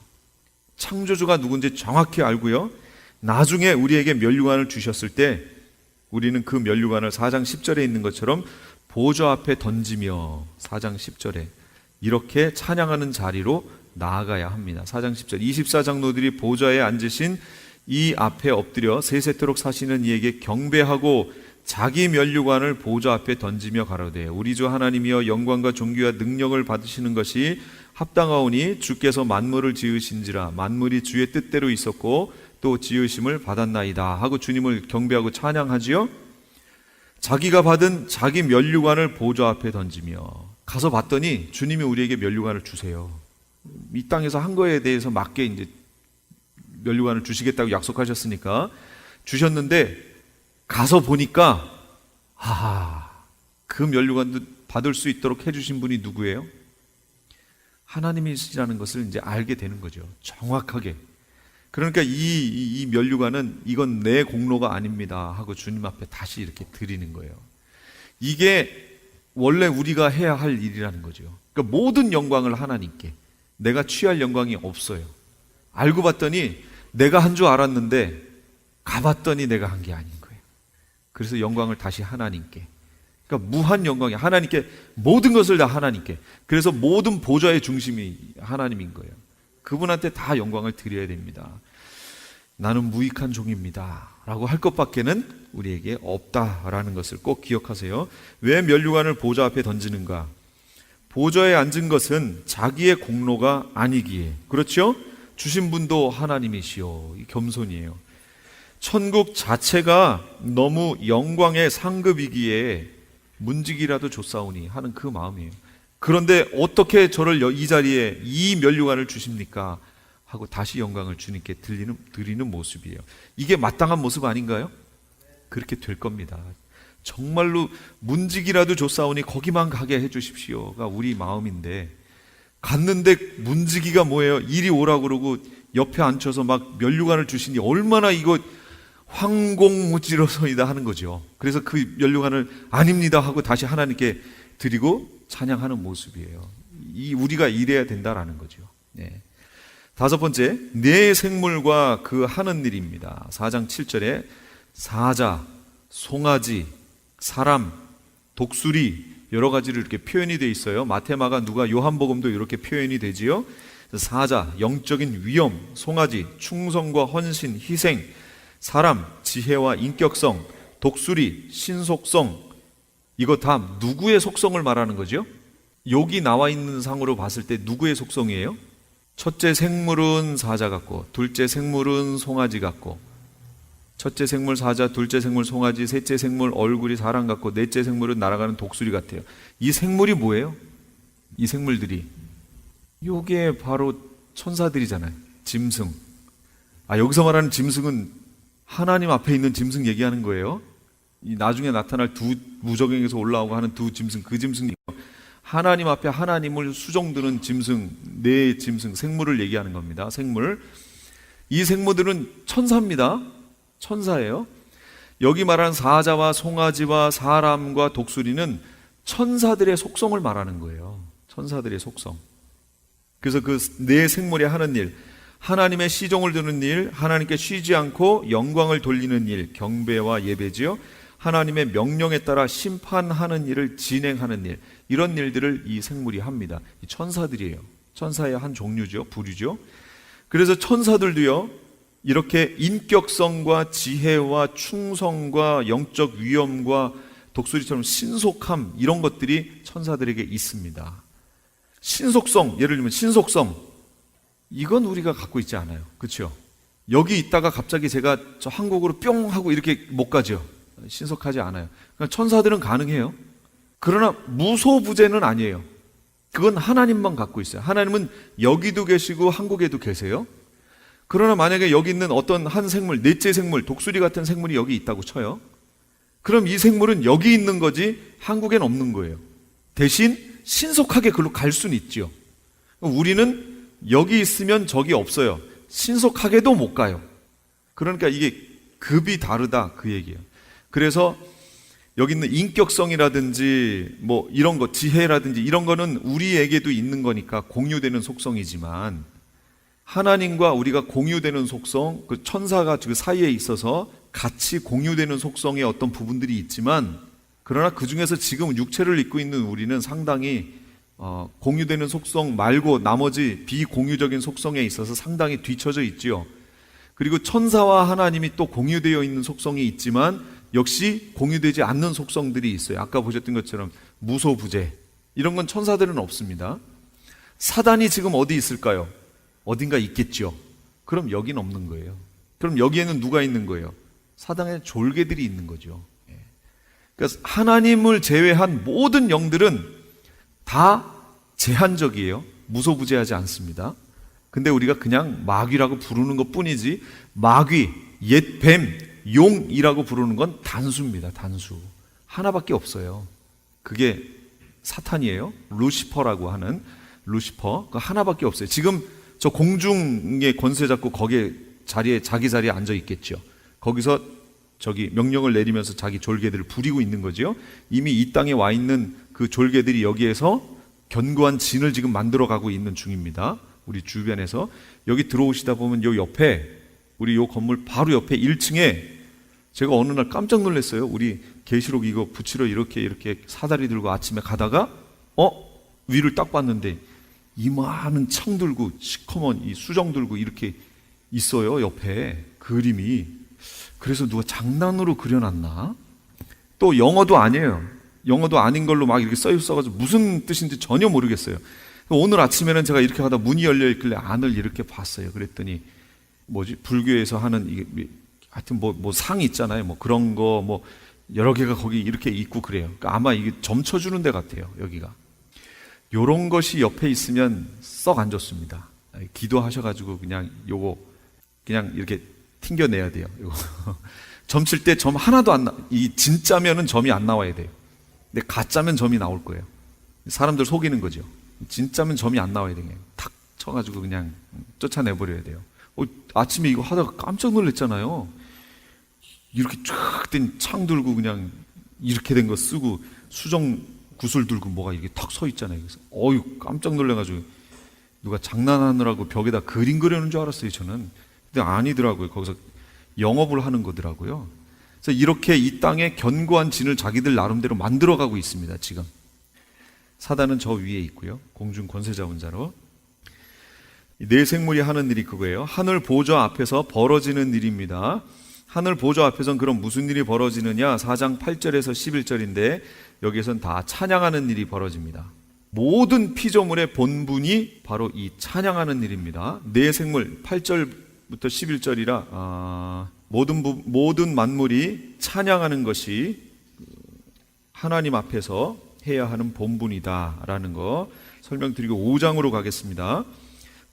창조주가 누군지 정확히 알고요. 나중에 우리에게 면류관을 주셨을 때 우리는 그 면류관을 4장 10절에 있는 것처럼 보좌 앞에 던지며 4장 10절에 이렇게 찬양하는 자리로 나아가야 합니다. 4장 10절 24장로들이 보좌에 앉으신 이 앞에 엎드려 세세토록 사시는 이에게 경배하고 자기 면류관을 보좌 앞에 던지며 가로되 우리 주 하나님이여 영광과 존귀와 능력을 받으시는 것이 합당하오니 주께서 만물을 지으신지라 만물이 주의 뜻대로 있었고 또 지으심을 받았나이다 하고 주님을 경배하고 찬양하지요. 자기가 받은 자기 면류관을 보좌 앞에 던지며 가서 봤더니 주님이 우리에게 면류관을 주세요. 이 땅에서 한 거에 대해서 맞게 이제 면류관을 주시겠다고 약속하셨으니까 주셨는데 가서 보니까 그 면류관도 받을 수 있도록 해주신 분이 누구예요? 하나님이시라는 것을 이제 알게 되는 거죠. 정확하게. 그러니까 이 면류관은 이건 내 공로가 아닙니다 하고 주님 앞에 다시 이렇게 드리는 거예요. 이게 원래 우리가 해야 할 일이라는 거죠. 그러니까 모든 영광을 하나님께, 내가 취할 영광이 없어요. 알고 봤더니 내가 한 줄 알았는데 가봤더니 내가 한 게 아닌 거예요. 그래서 영광을 다시 하나님께, 그러니까 무한 영광이 하나님께, 모든 것을 다 하나님께. 그래서 모든 보좌의 중심이 하나님인 거예요. 그분한테 다 영광을 드려야 됩니다. 나는 무익한 종입니다 라고 할 것밖에는 우리에게 없다라는 것을 꼭 기억하세요. 왜 면류관을 보좌 앞에 던지는가? 보좌에 앉은 것은 자기의 공로가 아니기에, 그렇죠? 주신 분도 하나님이시요. 이 겸손이에요. 천국 자체가 너무 영광의 상급이기에 문지기라도 줬사오니 하는 그 마음이에요. 그런데 어떻게 저를 이 자리에 이 면류관을 주십니까? 하고 다시 영광을 주님께 드리는 모습이에요. 이게 마땅한 모습 아닌가요? 그렇게 될 겁니다. 정말로 문지기라도 줬사오니 거기만 가게 해주십시오가 우리 마음인데, 갔는데 문지기가 뭐예요? 이리 오라고 그러고 옆에 앉혀서 막 면류관을 주시니 얼마나 이거 황공무지로서이다 하는 거죠. 그래서 그 면류관을 아닙니다 하고 다시 하나님께 드리고 찬양하는 모습이에요. 우리가 이래야 된다라는 거죠. 네. 다섯 번째, 내 생물과 그 하는 일입니다. 4장 7절에 사자, 송아지, 사람, 독수리 여러 가지를 이렇게 표현이 되어 있어요. 마태마가 누가 요한복음도 이렇게 표현이 되지요. 사자, 영적인 위엄, 송아지, 충성과 헌신, 희생, 사람, 지혜와 인격성, 독수리, 신속성, 이거 다 누구의 속성을 말하는 거죠? 여기 나와 있는 상으로 봤을 때 누구의 속성이에요? 첫째 생물은 사자 같고, 둘째 생물은 송아지 같고, 첫째 생물 사자, 둘째 생물 송아지, 셋째 생물 얼굴이 사람 같고, 넷째 생물은 날아가는 독수리 같아요. 이 생물이 뭐예요? 이 생물들이 요게 바로 천사들이잖아요. 짐승. 여기서 말하는 짐승은 하나님 앞에 있는 짐승 얘기하는 거예요. 이 나중에 나타날 두 무적행에서 올라오고 하는 두 짐승, 그 짐승이 하나님 앞에 하나님을 수종드는 짐승, 네 짐승, 생물을 얘기하는 겁니다. 생물. 이 생물들은 천사입니다. 천사예요. 여기 말하는 사자와 송아지와 사람과 독수리는 천사들의 속성을 말하는 거예요. 천사들의 속성. 그래서 그 네 생물이 하는 일, 하나님의 시종을 드는 일, 하나님께 쉬지 않고 영광을 돌리는 일, 경배와 예배지요. 하나님의 명령에 따라 심판하는 일을 진행하는 일, 이런 일들을 이 생물이 합니다. 이 천사들이에요. 천사의 한 종류죠. 부류죠. 그래서 천사들도요, 이렇게 인격성과 지혜와 충성과 영적 위엄과 독수리처럼 신속함, 이런 것들이 천사들에게 있습니다. 신속성, 예를 들면 신속성, 이건 우리가 갖고 있지 않아요. 그렇죠? 여기 있다가 갑자기 제가 저 한국으로 뿅 하고 이렇게 못 가죠. 신속하지 않아요. 그러니까 천사들은 가능해요. 그러나 무소부재는 아니에요. 그건 하나님만 갖고 있어요. 하나님은 여기도 계시고 한국에도 계세요. 그러나 만약에 여기 있는 어떤 한 생물, 넷째 생물, 독수리 같은 생물이 여기 있다고 쳐요. 그럼 이 생물은 여기 있는 거지 한국엔 없는 거예요. 대신 신속하게 그걸로 갈 수는 있죠. 우리는 여기 있으면 저기 없어요. 신속하게도 못 가요. 그러니까 이게 급이 다르다, 그 얘기예요. 그래서 여기 있는 인격성이라든지 뭐 이런 거, 지혜라든지 이런 거는 우리에게도 있는 거니까 공유되는 속성이지만, 하나님과 우리가 공유되는 속성, 그 천사가 그 사이에 있어서 같이 공유되는 속성의 어떤 부분들이 있지만, 그러나 그 중에서 지금 육체를 입고 있는 우리는 상당히 공유되는 속성 말고 나머지 비공유적인 속성에 있어서 상당히 뒤처져 있지요. 그리고 천사와 하나님이 또 공유되어 있는 속성이 있지만 역시 공유되지 않는 속성들이 있어요. 아까 보셨던 것처럼 무소부재, 이런 건 천사들은 없습니다. 사단이 지금 어디 있을까요? 어딘가 있겠죠. 그럼 여긴 없는 거예요. 그럼 여기에는 누가 있는 거예요? 사단의 졸개들이 있는 거죠. 그러니까 하나님을 제외한 모든 영들은 다 제한적이에요. 무소부재하지 않습니다. 근데 우리가 그냥 마귀라고 부르는 것 뿐이지, 마귀, 옛 뱀, 용이라고 부르는 건 단수입니다. 단수. 하나밖에 없어요. 그게 사탄이에요. 루시퍼라고 하는 루시퍼. 그 하나밖에 없어요. 지금 저 공중의 권세 잡고 거기에 자기 자리에 앉아 있겠죠. 거기서 저기 명령을 내리면서 자기 졸개들을 부리고 있는 거죠. 이미 이 땅에 와 있는 그 졸개들이 여기에서 견고한 진을 지금 만들어 가고 있는 중입니다. 우리 주변에서. 여기 들어오시다 보면 요 옆에, 우리 요 건물 바로 옆에 1층에 제가 어느 날 깜짝 놀랐어요. 우리 계시록 이거 붙이러 이렇게 사다리 들고 아침에 가다가 위를 딱 봤는데 이 많은 창 들고 시커먼 이 수정 들고 이렇게 있어요. 옆에 그림이. 그래서 누가 장난으로 그려놨나? 또 영어도 아니에요. 영어도 아닌 걸로 막 이렇게 써가지고 무슨 뜻인지 전혀 모르겠어요. 오늘 아침에는 제가 이렇게 하다 문이 열려 있길래 안을 이렇게 봤어요. 그랬더니 뭐지? 불교에서 하는 이게 하여튼 뭐 상 있잖아요. 뭐 그런 거 뭐 여러 개가 거기 이렇게 있고 그래요. 그러니까 아마 이게 점쳐주는 데 같아요. 여기가. 요런 것이 옆에 있으면 썩 안 좋습니다. 기도하셔가지고 그냥 요거 그냥 이렇게 튕겨내야 돼요. 요거. 점 칠 때 점 하나도 안 이 진짜면은 점이 안 나와야 돼요. 근데 가짜면 점이 나올 거예요. 사람들 속이는 거죠. 진짜면 점이 안 나와야 돼요. 탁 쳐가지고 그냥 쫓아내버려야 돼요. 아침에 이거 하다가 깜짝 놀랐잖아요. 이렇게 쫙 된 창 들고 그냥 이렇게 된 거 쓰고 수정 구슬 들고 뭐가 이렇게 탁 서 있잖아요. 그래서 깜짝 놀라가지고 누가 장난하느라고 벽에다 그림 그리는 줄 알았어요. 저는. 근데 아니더라고요. 거기서 영업을 하는 거더라고요. 그래서 이렇게 이 땅에 견고한 진을 자기들 나름대로 만들어가고 있습니다. 지금 사단은 저 위에 있고요. 공중 권세자원자로. 네 생물이 하는 일이 그거예요. 하늘 보좌 앞에서 벌어지는 일입니다. 하늘 보좌 앞에서는 그럼 무슨 일이 벌어지느냐? 4장 8절에서 11절인데 여기에선 다 찬양하는 일이 벌어집니다. 모든 피조물의 본분이 바로 이 찬양하는 일입니다. 네 생물 8절부터 11절이라 모든 만물이 찬양하는 것이 하나님 앞에서 해야 하는 본분이다라는 거 설명드리고 5장으로 가겠습니다.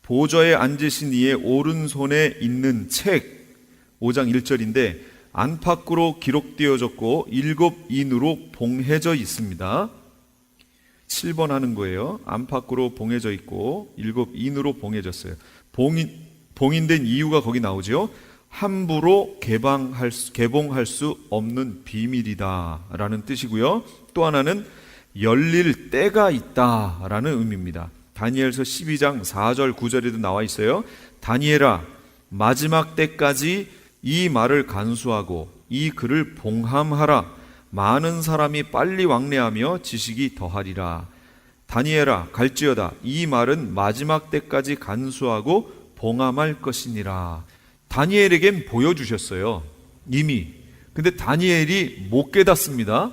보좌에 앉으신 이의 오른손에 있는 책 5장 1절인데 안팎으로 기록되어졌고 7인으로 봉해져 있습니다. 7번 하는 거예요. 안팎으로 봉해져 있고 7인으로 봉해졌어요. 봉인된 이유가 거기 나오죠. 함부로 개봉할 수 없는 비밀이다라는 뜻이고요. 또 하나는 열릴 때가 있다라는 의미입니다. 다니엘서 12장 4절 9절에도 나와 있어요. 다니엘아, 마지막 때까지 이 말을 간수하고 이 글을 봉함하라. 많은 사람이 빨리 왕래하며 지식이 더하리라. 다니엘아, 갈지어다. 이 말은 마지막 때까지 간수하고 봉함할 것이니라. 다니엘에겐 보여주셨어요. 이미. 근데 다니엘이 못 깨닫습니다.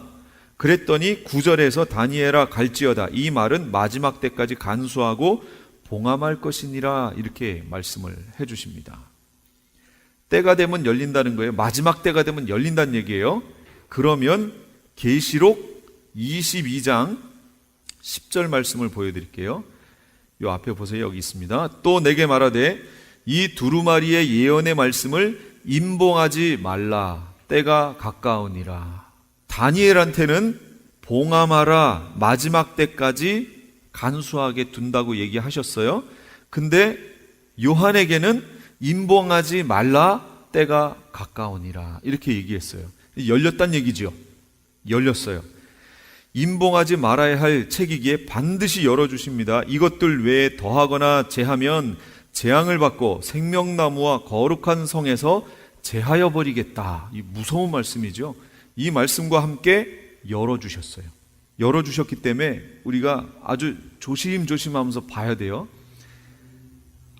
그랬더니 9절에서 다니엘아 갈지어다. 이 말은 마지막 때까지 간수하고 봉함할 것이니라. 이렇게 말씀을 해주십니다. 때가 되면 열린다는 거예요. 마지막 때가 되면 열린다는 얘기예요. 그러면 계시록 22장 10절 말씀을 보여드릴게요. 요 앞에 보세요. 여기 있습니다. 또 내게 말하되 이 두루마리의 예언의 말씀을 임봉하지 말라. 때가 가까우니라. 다니엘한테는 봉함하라. 마지막 때까지 간수하게 둔다고 얘기하셨어요. 근데 요한에게는 임봉하지 말라. 때가 가까우니라. 이렇게 얘기했어요. 열렸단 얘기죠. 열렸어요. 임봉하지 말아야 할 책이기에 반드시 열어주십니다. 이것들 외에 더하거나 제하면 재앙을 받고 생명나무와 거룩한 성에서 제하여 버리겠다. 이 무서운 말씀이죠. 이 말씀과 함께 열어주셨어요. 열어주셨기 때문에 우리가 아주 조심조심하면서 봐야 돼요.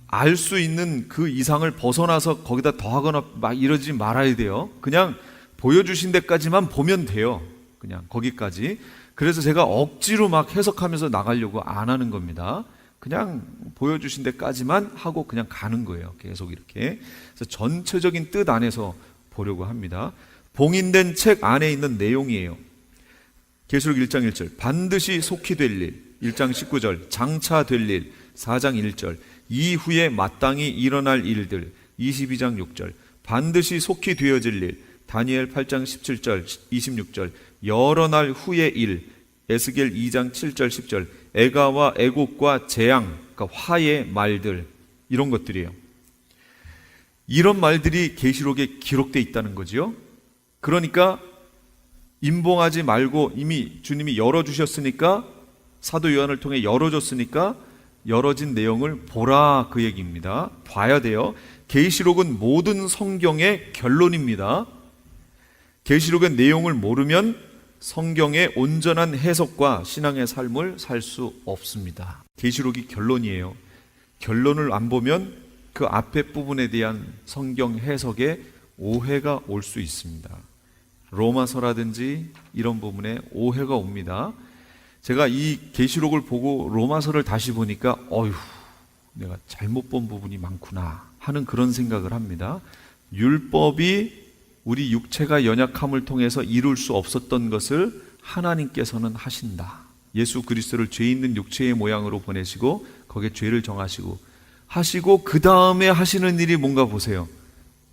알 수 있는 그 이상을 벗어나서 거기다 더하거나 막 이러지 말아야 돼요. 그냥 보여주신 데까지만 보면 돼요. 그냥 거기까지. 그래서 제가 억지로 막 해석하면서 나가려고 안 하는 겁니다. 그냥 보여주신 데까지만 하고 그냥 가는 거예요. 계속 이렇게. 그래서 전체적인 뜻 안에서 보려고 합니다. 봉인된 책 안에 있는 내용이에요. 계시록 1장 1절 반드시 속히 될 일, 1장 19절 장차 될 일, 4장 1절 이후에 마땅히 일어날 일들, 22장 6절 반드시 속히 되어질 일, 다니엘 8장 17절 26절 여러 날 후의 일, 에스겔 2장 7절 10절 애가와 애곡과 재앙, 그러니까 화의 말들, 이런 것들이에요. 이런 말들이 계시록에 기록되어 있다는 거지요. 그러니까 임봉하지 말고 이미 주님이 열어주셨으니까, 사도 요한을 통해 열어줬으니까 열어진 내용을 보라, 그 얘기입니다. 봐야 돼요. 계시록은 모든 성경의 결론입니다. 계시록의 내용을 모르면 성경의 온전한 해석과 신앙의 삶을 살 수 없습니다. 계시록이 결론이에요. 결론을 안 보면 그 앞에 부분에 대한 성경 해석에 오해가 올 수 있습니다. 로마서라든지 이런 부분에 오해가 옵니다. 제가 이 계시록을 보고 로마서를 다시 보니까 어휴, 내가 잘못 본 부분이 많구나 하는 그런 생각을 합니다. 율법이 우리 육체가 연약함을 통해서 이룰 수 없었던 것을 하나님께서는 하신다. 예수 그리스도를 죄 있는 육체의 모양으로 보내시고 거기에 죄를 정하시고 하시고 그 다음에 하시는 일이 뭔가 보세요.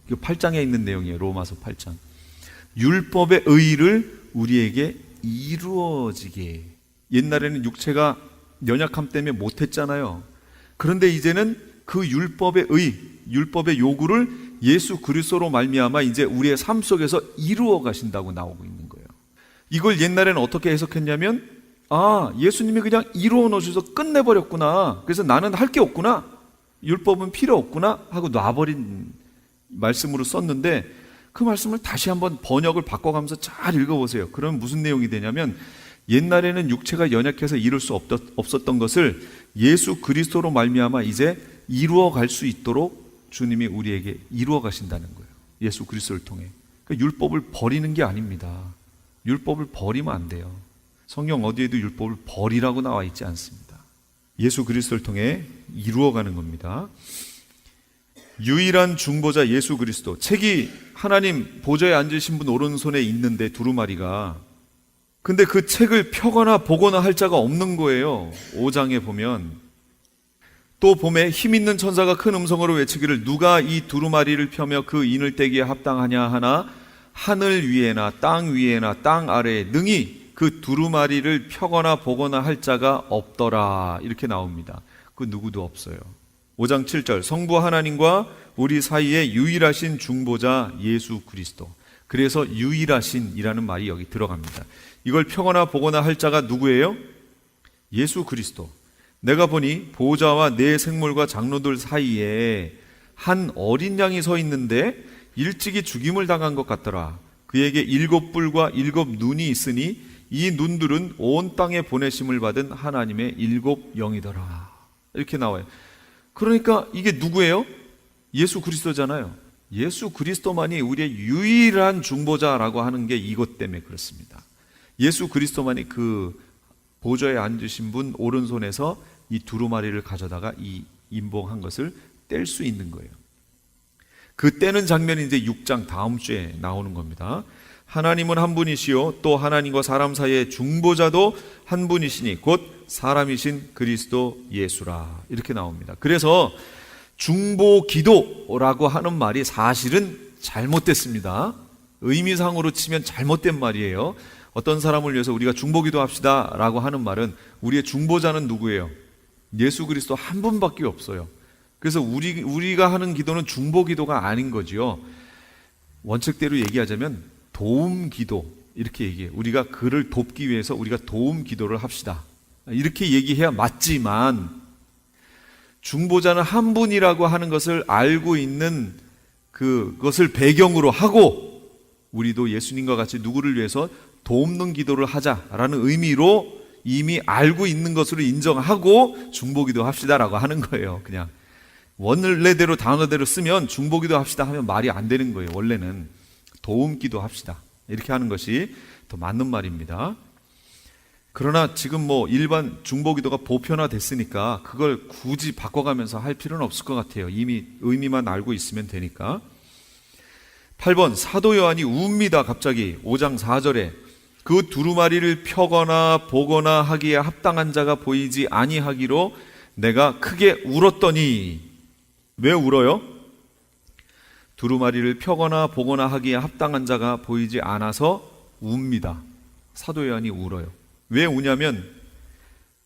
8장에 있는 내용이에요. 로마서 8장. 율법의 의를 우리에게 이루어지게. 옛날에는 육체가 연약함 때문에 못했잖아요. 그런데 이제는 그 율법의 의, 율법의 요구를 예수 그리스도로 말미암아 이제 우리의 삶 속에서 이루어 가신다고 나오고 있는 거예요. 이걸 옛날에는 어떻게 해석했냐면, 아, 예수님이 그냥 이루어 놓으셔서 끝내버렸구나. 그래서 나는 할 게 없구나. 율법은 필요 없구나 하고 놔버린 말씀으로 썼는데, 그 말씀을 다시 한번 번역을 바꿔가면서 잘 읽어보세요. 그러면 무슨 내용이 되냐면, 옛날에는 육체가 연약해서 이룰 수 없었던 것을 예수 그리스도로 말미암아 이제 이루어 갈 수 있도록 주님이 우리에게 이루어 가신다는 거예요. 예수 그리스도를 통해. 그러니까 율법을 버리는 게 아닙니다. 율법을 버리면 안 돼요. 성경 어디에도 율법을 버리라고 나와 있지 않습니다. 예수 그리스도를 통해 이루어 가는 겁니다. 유일한 중보자 예수 그리스도. 책이 하나님 보좌에 앉으신 분 오른손에 있는데, 두루마리가. 근데 그 책을 펴거나 보거나 할 자가 없는 거예요. 5장에 보면. 또 봄에 힘있는 천사가 큰 음성으로 외치기를, 누가 이 두루마리를 펴며 그 인을 떼기에 합당하냐 하나, 하늘 위에나 땅 위에나 땅 아래에 능히 그 두루마리를 펴거나 보거나 할 자가 없더라. 이렇게 나옵니다. 그 누구도 없어요. 5장 7절 성부 하나님과 우리 사이에 유일하신 중보자 예수 그리스도. 그래서 유일하신이라는 말이 여기 들어갑니다. 이걸 펴거나 보거나 할 자가 누구예요? 예수 그리스도. 내가 보니 보좌와 네 생물과 장로들 사이에 한 어린 양이 서 있는데 일찍이 죽임을 당한 것 같더라. 그에게 7뿔과 7 눈이 있으니 이 눈들은 온 땅에 보내심을 받은 하나님의 7 영이더라. 이렇게 나와요. 그러니까 이게 누구예요? 예수 그리스도잖아요. 예수 그리스도만이 우리의 유일한 중보자라고 하는 게 이것 때문에 그렇습니다. 예수 그리스도만이 그 보좌에 앉으신 분 오른손에서 이 두루마리를 가져다가 이 임봉한 것을 뗄 수 있는 거예요. 그 떼는 장면이 이제 6장 다음 주에 나오는 겁니다. 하나님은 한 분이시요 또 하나님과 사람 사이의 중보자도 한 분이시니 곧 사람이신 그리스도 예수라. 이렇게 나옵니다. 그래서 중보 기도라고 하는 말이 사실은 잘못됐습니다. 의미상으로 치면 잘못된 말이에요. 어떤 사람을 위해서 우리가 중보 기도합시다 라고 하는 말은, 우리의 중보자는 누구예요? 예수 그리스도 한 분밖에 없어요. 그래서 우리가 하는 기도는 중보 기도가 아닌 거지요. 원칙대로 얘기하자면 도움 기도, 이렇게 얘기해요. 우리가 그를 돕기 위해서 우리가 도움 기도를 합시다, 이렇게 얘기해야 맞지만, 중보자는 한 분이라고 하는 것을 알고 있는 그것을 배경으로 하고 우리도 예수님과 같이 누구를 위해서 돕는 기도를 하자라는 의미로 이미 알고 있는 것으로 인정하고 중보기도 합시다라고 하는 거예요. 그냥 원래대로 단어대로 쓰면 중보기도 합시다 하면 말이 안 되는 거예요. 원래는 도움기도 합시다 이렇게 하는 것이 더 맞는 말입니다. 그러나 지금 일반 중보기도가 보편화됐으니까 그걸 굳이 바꿔가면서 할 필요는 없을 것 같아요. 이미 의미만 알고 있으면 되니까. 8번 사도 요한이 웁니다. 갑자기 5장 4절에 그 두루마리를 펴거나 보거나 하기에 합당한 자가 보이지 아니하기로 내가 크게 울었더니. 왜 울어요? 두루마리를 펴거나 보거나 하기에 합당한 자가 보이지 않아서 웁니다. 사도 요한이 울어요. 왜 우냐면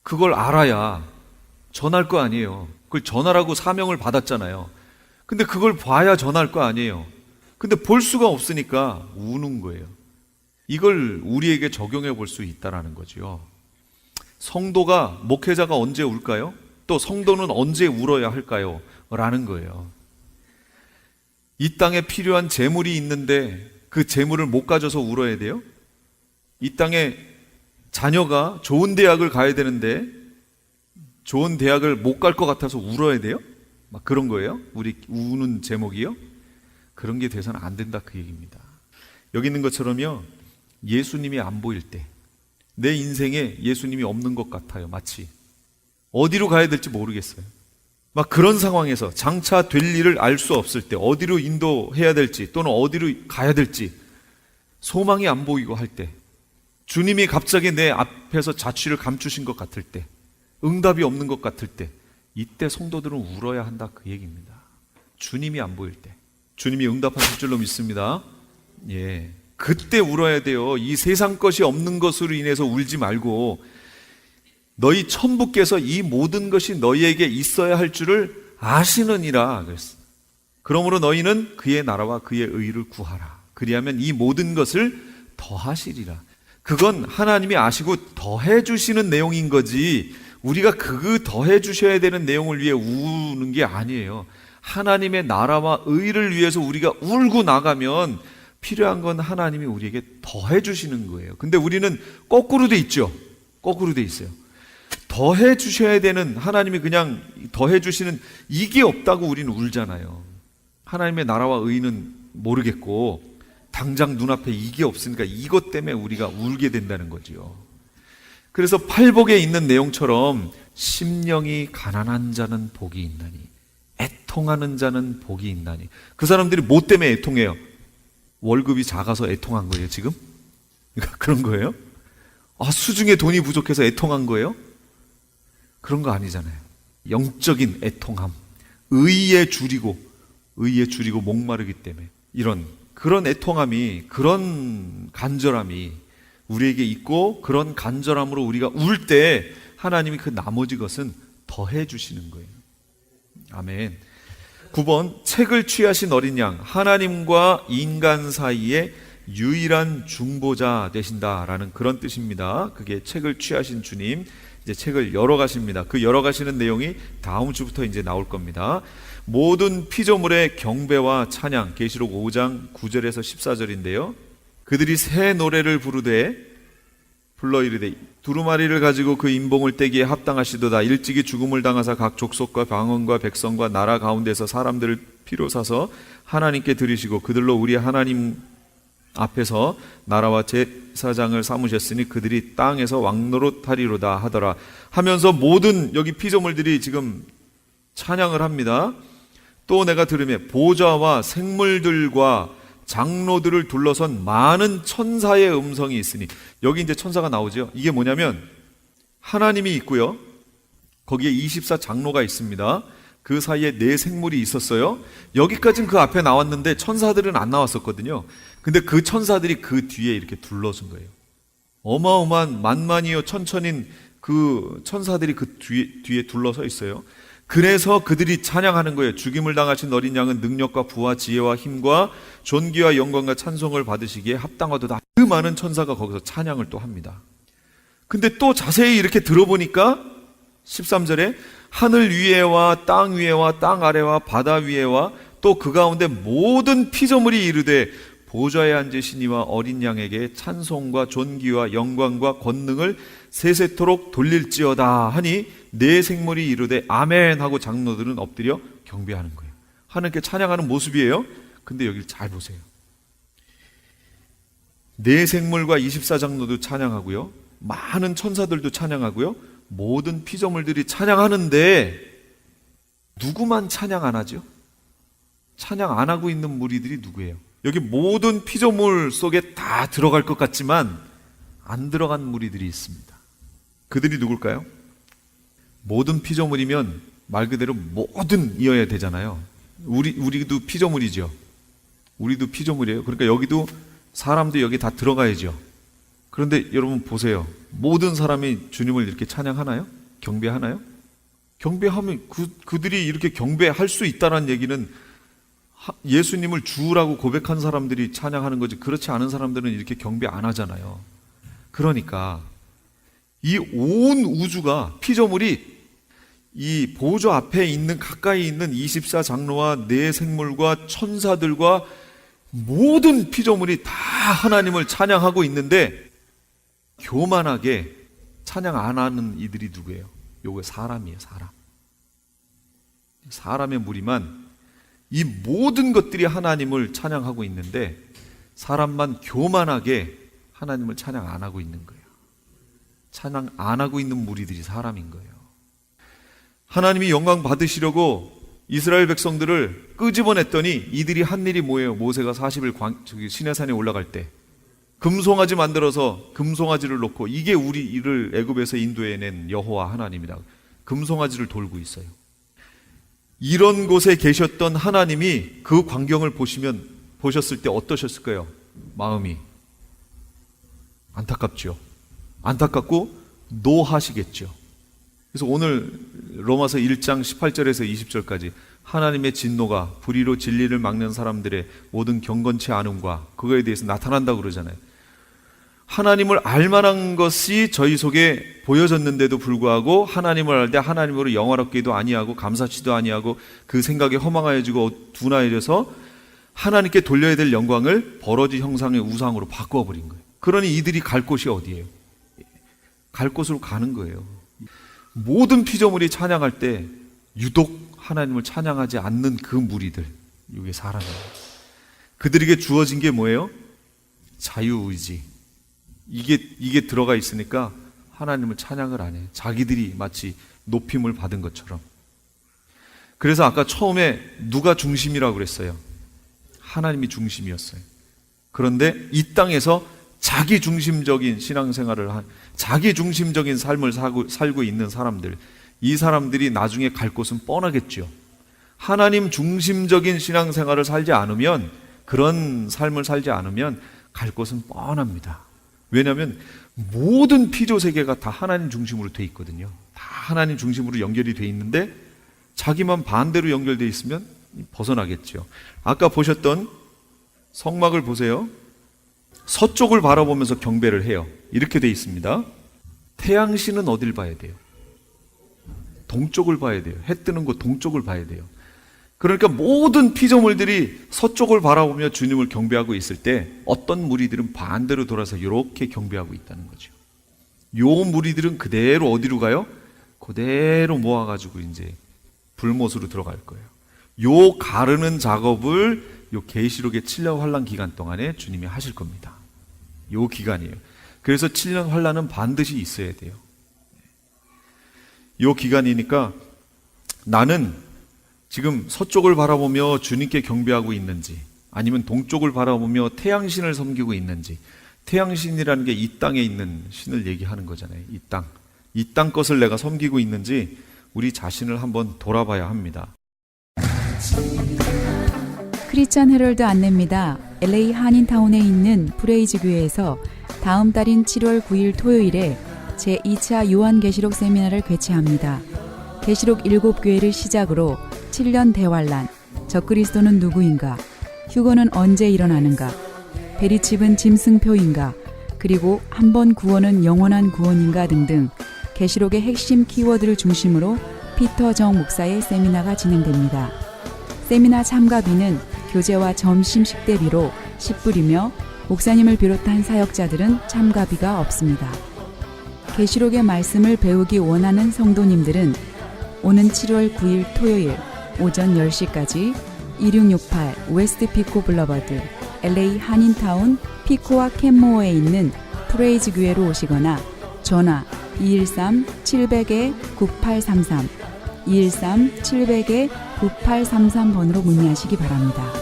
그걸 알아야 전할 거 아니에요. 그걸 전하라고 사명을 받았잖아요. 근데 그걸 봐야 전할 거 아니에요. 근데 볼 수가 없으니까 우는 거예요. 이걸 우리에게 적용해 볼 수 있다라는 거죠. 성도가, 목회자가 언제 울까요? 또 성도는 언제 울어야 할까요? 라는 거예요. 이 땅에 필요한 재물이 있는데 그 재물을 못 가져서 울어야 돼요? 이 땅에 자녀가 좋은 대학을 가야 되는데 좋은 대학을 못 갈 것 같아서 울어야 돼요? 막 그런 거예요? 우리 우는 제목이요? 그런 게 돼서는 안 된다, 그 얘기입니다. 여기 있는 것처럼요, 예수님이 안 보일 때, 내 인생에 예수님이 없는 것 같아요. 마치 어디로 가야 될지 모르겠어요. 막 그런 상황에서 장차 될 일을 알 수 없을 때, 어디로 인도해야 될지 또는 어디로 가야 될지 소망이 안 보이고 할 때, 주님이 갑자기 내 앞에서 자취를 감추신 것 같을 때, 응답이 없는 것 같을 때, 이때 성도들은 울어야 한다, 그 얘기입니다. 주님이 안 보일 때. 주님이 응답하실 줄로 믿습니다. 예, 그때 울어야 돼요. 이 세상 것이 없는 것으로 인해서 울지 말고, 너희 천부께서 이 모든 것이 너희에게 있어야 할 줄을 아시느니라 그랬어. 그러므로 너희는 그의 나라와 그의 의를 구하라. 그리하면 이 모든 것을 더하시리라. 그건 하나님이 아시고 더해 주시는 내용인 거지, 우리가 그 더해 주셔야 되는 내용을 위해 우는 게 아니에요. 하나님의 나라와 의를 위해서 우리가 울고 나가면 필요한 건 하나님이 우리에게 더해 주시는 거예요. 근데 우리는 거꾸로 돼 있죠. 거꾸로 돼 있어요. 더해 주셔야 되는, 하나님이 그냥 더해 주시는 이게 없다고 우리는 울잖아요. 하나님의 나라와 의는 모르겠고 당장 눈앞에 이게 없으니까 이것 때문에 우리가 울게 된다는 거지요. 그래서 팔복에 있는 내용처럼 심령이 가난한 자는 복이 있나니, 애통하는 자는 복이 있나니. 그 사람들이 뭐 때문에 애통해요? 월급이 작아서 애통한 거예요, 지금? 그러니까 그런 거예요? 수중에 돈이 부족해서 애통한 거예요? 그런 거 아니잖아요. 영적인 애통함, 의에 줄이고 목마르기 때문에 그런 애통함이, 그런 간절함이 우리에게 있고, 그런 간절함으로 우리가 울 때 하나님이 그 나머지 것은 더해 주시는 거예요. 아멘. 9번, 책을 취하신 어린 양, 하나님과 인간 사이에 유일한 중보자 되신다라는 그런 뜻입니다. 그게 책을 취하신 주님, 이제 책을 열어가십니다. 그 열어가시는 내용이 다음 주부터 이제 나올 겁니다. 모든 피조물의 경배와 찬양, 계시록 5장 9절에서 14절인데요. 그들이 새 노래를 불러 이르되 두루마리를 가지고 그 인봉을 떼기에 합당하시도다. 일찍이 죽음을 당하사 각 족속과 방언과 백성과 나라 가운데서 사람들을 피로 사서 하나님께 드리시고 그들로 우리 하나님 앞에서 나라와 제사장을 삼으셨으니 그들이 땅에서 왕노릇하리로다 하더라 하면서 모든 여기 피조물들이 지금 찬양을 합니다. 또 내가 들으며 보좌와 생물들과 장로들을 둘러선 많은 천사의 음성이 있으니, 여기 이제 천사가 나오죠. 이게 뭐냐면 하나님이 있고요, 거기에 24장로가 있습니다. 그 사이에 네 생물이 있었어요. 여기까지는 그 앞에 나왔는데 천사들은 안 나왔었거든요. 근데 그 천사들이 그 뒤에 이렇게 둘러선 거예요. 어마어마한 만만이요 천천인 그 천사들이 그 뒤에 둘러서 있어요. 그래서 그들이 찬양하는 거예요. 죽임을 당하신 어린 양은 능력과 부와 지혜와 힘과 존귀와 영광과 찬송을 받으시기에 합당하도다. 그 많은 천사가 거기서 찬양을 또 합니다. 근데 또 자세히 이렇게 들어보니까 13절에 하늘 위에와 땅 위에와 땅 아래와 바다 위에와 또 그 가운데 모든 피조물이 이르되 보좌에 앉으신 이와 어린 양에게 찬송과 존귀와 영광과 권능을 세세토록 돌릴지어다 하니 네 생물이 이르되 아멘 하고 장로들은 엎드려 경배하는 거예요. 하나님께 찬양하는 모습이에요. 근데 여기를 잘 보세요. 네 생물과 24장로도 찬양하고요, 많은 천사들도 찬양하고요, 모든 피조물들이 찬양하는데 누구만 찬양 안 하죠? 찬양 안 하고 있는 무리들이 누구예요? 여기 모든 피조물 속에 다 들어갈 것 같지만 안 들어간 무리들이 있습니다. 그들이 누굴까요? 모든 피조물이면 말 그대로 모든 이어야 되잖아요. 우리도 피조물이죠. 우리도 피조물이에요. 그러니까 여기도 사람도 여기 다 들어가야죠. 그런데 여러분 보세요. 모든 사람이 주님을 이렇게 찬양하나요? 경배하나요? 경배하면 그들이 이렇게 경배할 수 있다는 얘기는 예수님을 주라고 고백한 사람들이 찬양하는 거지, 그렇지 않은 사람들은 이렇게 경배 안 하잖아요. 그러니까 이 온 우주가, 피조물이 이 보좌 앞에 있는, 가까이 있는 24장로와 네 생물과 천사들과 모든 피조물이 다 하나님을 찬양하고 있는데 교만하게 찬양 안 하는 이들이 누구예요? 요거 사람이에요. 사람의 무리만 이 모든 것들이 하나님을 찬양하고 있는데 사람만 교만하게 하나님을 찬양 안 하고 있는 거예요. 찬양 안 하고 있는 무리들이 사람인 거예요. 하나님이 영광 받으시려고 이스라엘 백성들을 끄집어냈더니 이들이 한 일이 뭐예요? 모세가 40일 시내산에 올라갈 때 금송아지 만들어서 금송아지를 놓고, 이게 우리를 애굽에서 인도해낸 여호와 하나님이다. 금송아지를 돌고 있어요. 이런 곳에 계셨던 하나님이 그 광경을 보셨을 때 어떠셨을까요? 마음이 안타깝죠. 안타깝고 노하시겠죠. 그래서 오늘 로마서 1장 18절에서 20절까지 하나님의 진노가 불의로 진리를 막는 사람들의 모든 경건치 않음과 그거에 대해서 나타난다고 그러잖아요. 하나님을 알만한 것이 저희 속에 보여졌는데도 불구하고 하나님을 알 때 하나님으로 영화롭기도 아니하고 감사치도 아니하고 그 생각에 허망하여지고 둔하여져서 하나님께 돌려야 될 영광을 버러지 형상의 우상으로 바꿔버린 거예요. 그러니 이들이 갈 곳이 어디예요? 갈 곳으로 가는 거예요. 모든 피조물이 찬양할 때 유독 하나님을 찬양하지 않는 그 무리들, 이게 사람이에요. 그들에게 주어진 게 뭐예요? 자유의지. 이게 들어가 있으니까 하나님을 찬양을 안 해요. 자기들이 마치 높임을 받은 것처럼. 그래서 아까 처음에 누가 중심이라고 그랬어요? 하나님이 중심이었어요. 그런데 이 땅에서 자기 중심적인 신앙생활을 자기 중심적인 삶을 살고 있는 사람들, 이 사람들이 나중에 갈 곳은 뻔하겠죠. 하나님 중심적인 신앙생활을 살지 않으면, 그런 삶을 살지 않으면 갈 곳은 뻔합니다. 왜냐하면 모든 피조세계가 다 하나님 중심으로 돼 있거든요. 다 하나님 중심으로 연결이 돼 있는데 자기만 반대로 연결돼 있으면 벗어나겠죠. 아까 보셨던 성막을 보세요. 서쪽을 바라보면서 경배를 해요. 이렇게 돼 있습니다. 태양신은 어딜 봐야 돼요? 동쪽을 봐야 돼요. 해 뜨는 곳 동쪽을 봐야 돼요. 그러니까 모든 피조물들이 서쪽을 바라보며 주님을 경배하고 있을 때 어떤 무리들은 반대로 돌아서 이렇게 경배하고 있다는 거죠. 요 무리들은 그대로 어디로 가요? 그대로 모아가지고 이제 불못으로 들어갈 거예요. 요 가르는 작업을 요 계시록의 7년 환란 기간 동안에 주님이 하실 겁니다. 요 기간이에요. 그래서 7년 환란은 반드시 있어야 돼요. 요 기간이니까 나는 지금 서쪽을 바라보며 주님께 경배하고 있는지, 아니면 동쪽을 바라보며 태양신을 섬기고 있는지, 태양신이라는 게 이 땅에 있는 신을 얘기하는 거잖아요. 이 땅 것을 내가 섬기고 있는지 우리 자신을 한번 돌아봐야 합니다. 크리스찬 헤럴드 안내입니다. LA 한인타운에 있는 프레이즈 교회에서 다음 달인 7월 9일 토요일에 제2차 요한계시록 세미나를 개최합니다. 계시록 7교회를 시작으로 7년 대환란, 적그리스도는 누구인가, 휴거는 언제 일어나는가, 베리칩은 짐승표인가, 그리고 한 번 구원은 영원한 구원인가 등등 계시록의 핵심 키워드를 중심으로 피터 정 목사의 세미나가 진행됩니다. 세미나 참가비는 교재와 점심 식대비로 10불이며 목사님을 비롯한 사역자들은 참가비가 없습니다. 계시록의 말씀을 배우기 원하는 성도님들은 오는 7월 9일 토요일 오전 10시까지 2668 웨스트 피코 블러버드 LA 한인타운 피코와 캔모어에 있는 프레이즈 교회로 오시거나 전화 213-700-9833 213-700-9833번으로 문의하시기 바랍니다.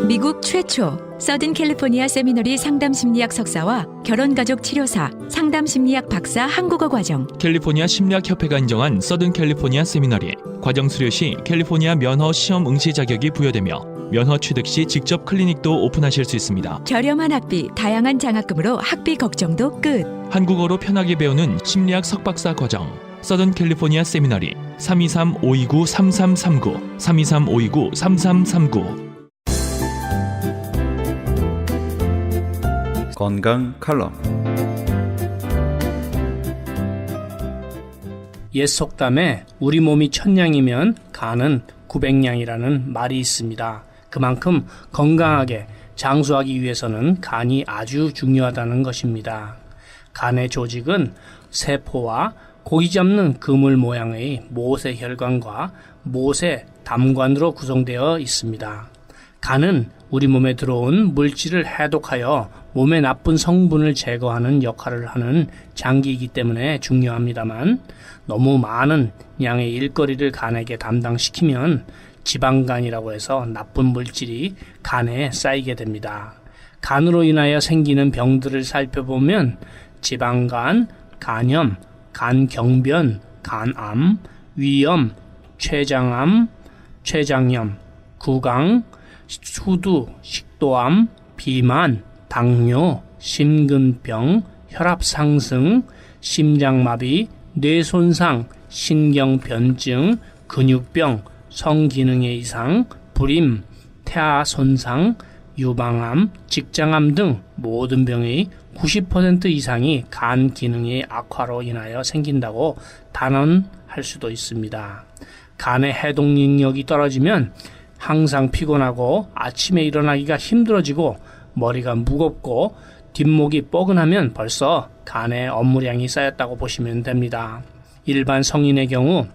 미국 최초 서든 캘리포니아 세미너리 상담심리학 석사와 결혼가족 치료사 상담심리학 박사 한국어 과정, 캘리포니아 심리학협회가 인정한 서든 캘리포니아 세미너리 과정 수료 시 캘리포니아 면허 시험 응시 자격이 부여되며 면허 취득 시 직접 클리닉도 오픈하실 수 있습니다. 저렴한 학비, 다양한 장학금으로 학비 걱정도 끝. 한국어로 편하게 배우는 심리학 석박사 과정 서든 캘리포니아 세미너리 323-529-3339 323-529-3339 건강 칼럼. 옛 속담에 우리 몸이 1000냥이면 간은 900냥이라는 말이 있습니다. 그만큼 건강하게 장수하기 위해서는 간이 아주 중요하다는 것입니다. 간의 조직은 세포와 고기 잡는 그물 모양의 모세혈관과 모세담관으로 구성되어 있습니다. 간은 우리 몸에 들어온 물질을 해독하여 몸의 나쁜 성분을 제거하는 역할을 하는 장기이기 때문에 중요합니다만 너무 많은 양의 일거리를 간에게 담당시키면 지방간이라고 해서 나쁜 물질이 간에 쌓이게 됩니다. 간으로 인하여 생기는 병들을 살펴보면 지방간, 간염, 간경변, 간암, 위염, 췌장암, 췌장염, 구강, 수두, 식도암, 비만, 당뇨, 심근병, 혈압상승, 심장마비, 뇌손상, 신경변증, 근육병, 성기능의 이상, 불임, 태아손상, 유방암, 직장암 등 모든 병의 90% 이상이 간 기능의 악화로 인하여 생긴다고 단언할 수도 있습니다. 간의 해독 능력이 떨어지면 항상 피곤하고 아침에 일어나기가 힘들어지고 머리가 무겁고 뒷목이 뻐근하면 벌써 간에 업무량이 쌓였다고 보시면 됩니다. 일반 성인의 경우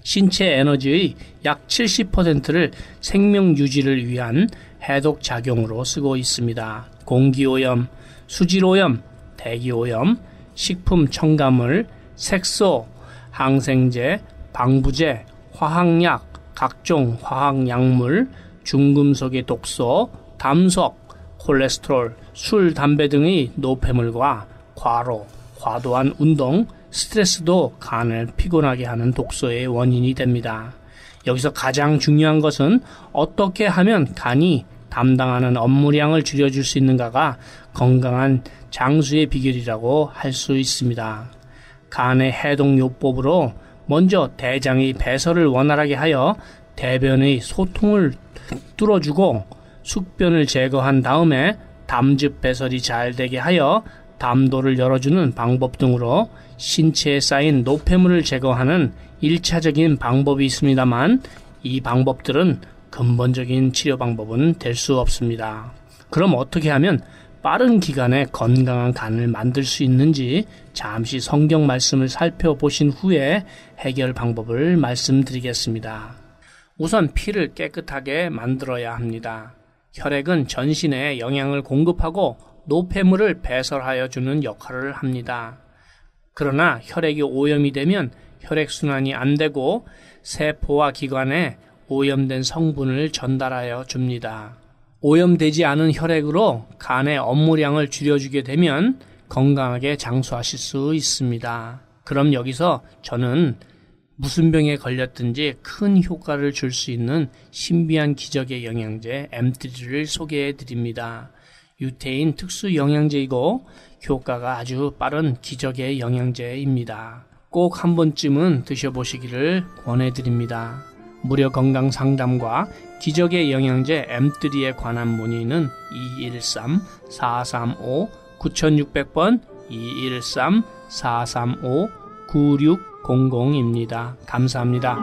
신체 에너지의 약 70%를 생명 유지를 위한 해독 작용으로 쓰고 있습니다. 공기오염, 수질오염, 대기오염, 식품 첨가물, 색소, 항생제, 방부제, 화학약, 각종 화학약물, 중금속의 독소, 담석, 콜레스테롤, 술, 담배 등의 노폐물과 과로, 과도한 운동, 스트레스도 간을 피곤하게 하는 독소의 원인이 됩니다. 여기서 가장 중요한 것은 어떻게 하면 간이 담당하는 업무량을 줄여줄 수 있는가가 건강한 장수의 비결이라고 할 수 있습니다. 간의 해독요법으로 먼저 대장의 배설을 원활하게 하여 대변의 소통을 뚫어주고 숙변을 제거한 다음에 담즙 배설이 잘 되게 하여 담도를 열어주는 방법 등으로 신체에 쌓인 노폐물을 제거하는 1차적인 방법이 있습니다만 이 방법들은 근본적인 치료 방법은 될 수 없습니다. 그럼 어떻게 하면 빠른 기간에 건강한 간을 만들 수 있는지 잠시 성경 말씀을 살펴보신 후에 해결 방법을 말씀드리겠습니다. 우선 피를 깨끗하게 만들어야 합니다. 혈액은 전신에 영양을 공급하고 노폐물을 배설하여 주는 역할을 합니다. 그러나 혈액이 오염이 되면 혈액순환이 안 되고 세포와 기관에 오염된 성분을 전달하여 줍니다. 오염되지 않은 혈액으로 간의 업무량을 줄여주게 되면 건강하게 장수하실 수 있습니다. 그럼 여기서 저는 무슨 병에 걸렸든지 큰 효과를 줄 수 있는 신비한 기적의 영양제 M3를 소개해 드립니다. 유태인 특수 영양제이고 효과가 아주 빠른 기적의 영양제입니다. 꼭 한 번쯤은 드셔보시기를 권해드립니다. 무료 건강 상담과 기적의 영양제 M3에 관한 문의는 213-435-9600번 213-435-9600입니다. 감사합니다.